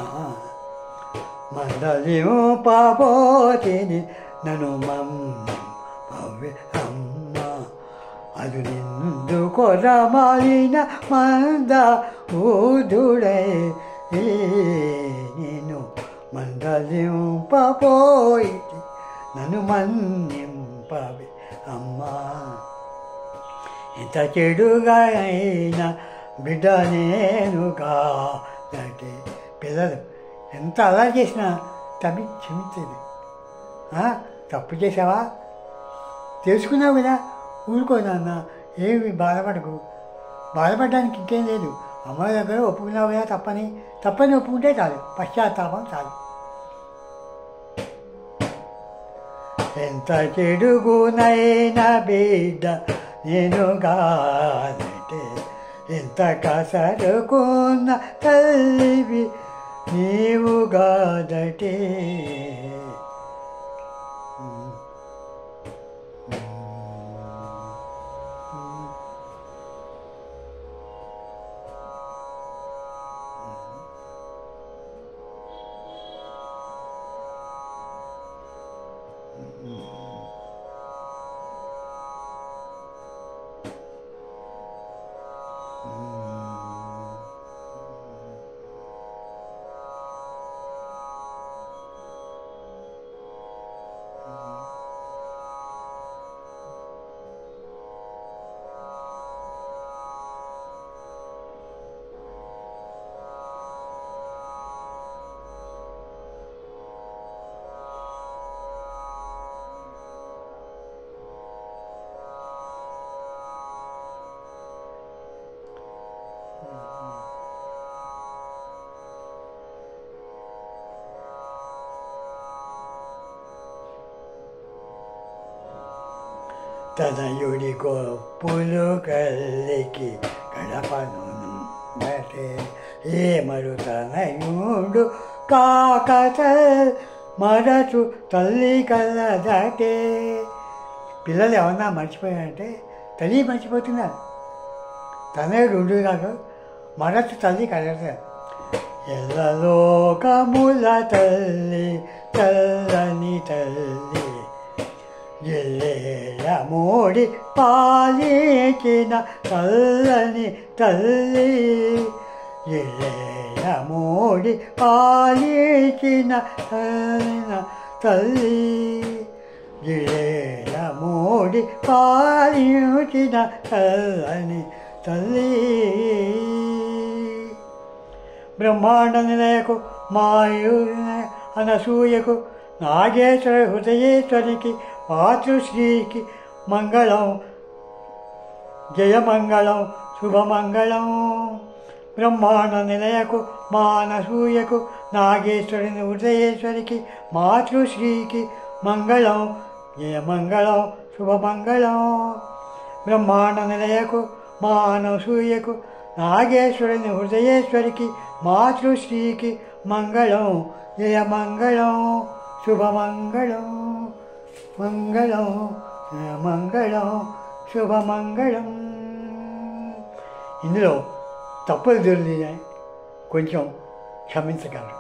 మందలింపబోతిని నన్ను మందింపవే అమ్మా. అది నిందు కొరమాలిన మంద ఊదుడై నేను మందలింపబోయితి నన్ను మందింపవే అమ్మా. ఎంత చెడుగా అయినా బిడ్డ నేనుగా అంటే పిల్లలు ఎంత అలా చేసినా క్షమించేది. తప్పు చేసావా, తెలుసుకున్నావు కదా, ఊరుకో నాన్న, ఏమి బాధపడకు. బాధపడడానికి ఇంకేం లేదు. అమ్మ దగ్గర ఒప్పుకున్నావు కదా తప్పని ఒప్పుకుంటే చాలు, పశ్చాత్తాపం చాలు. ఎంత చెడుగునైనా బిడ్డ నేను గానంటే, ఎంత కసరుకున్న తల్లివి నీవు గాదటే. తనయుడి గొప్పులు కల్లికి గడపను బటే, ఏమరు తనయుడు కాకత మరచు తల్లి కలదటే. పిల్లలు ఏమన్నా మర్చిపోయారంటే తల్లి మర్చిపోతున్నారు. తనయుడు ఉండు కాక మరచు తల్లి కలదట. ఎల్లలోకముల తల్లి చల్లని తల్లి, ఎల్లేల మోడి పాలించిన చల్లని తల్లి, ఎల్లేల మోడి పాలించిన తల్లి, ఎల్లేల మోడి పాలించిన చల్లని తల్లి. బ్రహ్మాండ నిలయకు మాయు అనసూయకు నాగేశ్వర హృదయేశ్వరికి మాతృశ్రీకి మంగళం, జయమంగళం, శుభమంగళం. బ్రహ్మాండ నిలయకు మానసూయకు నాగేశ్వరుని హృదయేశ్వరికి మాతృశ్రీకి మంగళం, జయమంగళం, శుభమంగళం. బ్రహ్మాండ నిలయకు మానసూయకు నాగేశ్వరుని హృదయేశ్వరికి మాతృశ్రీకి మంగళం, జయమంగళం, శుభమంగళం. మంగళం, మంగళం, శుభమంగళం. ఇందులో తప్పులు దొరికినాయి, కొంచెం క్షమించగలరు.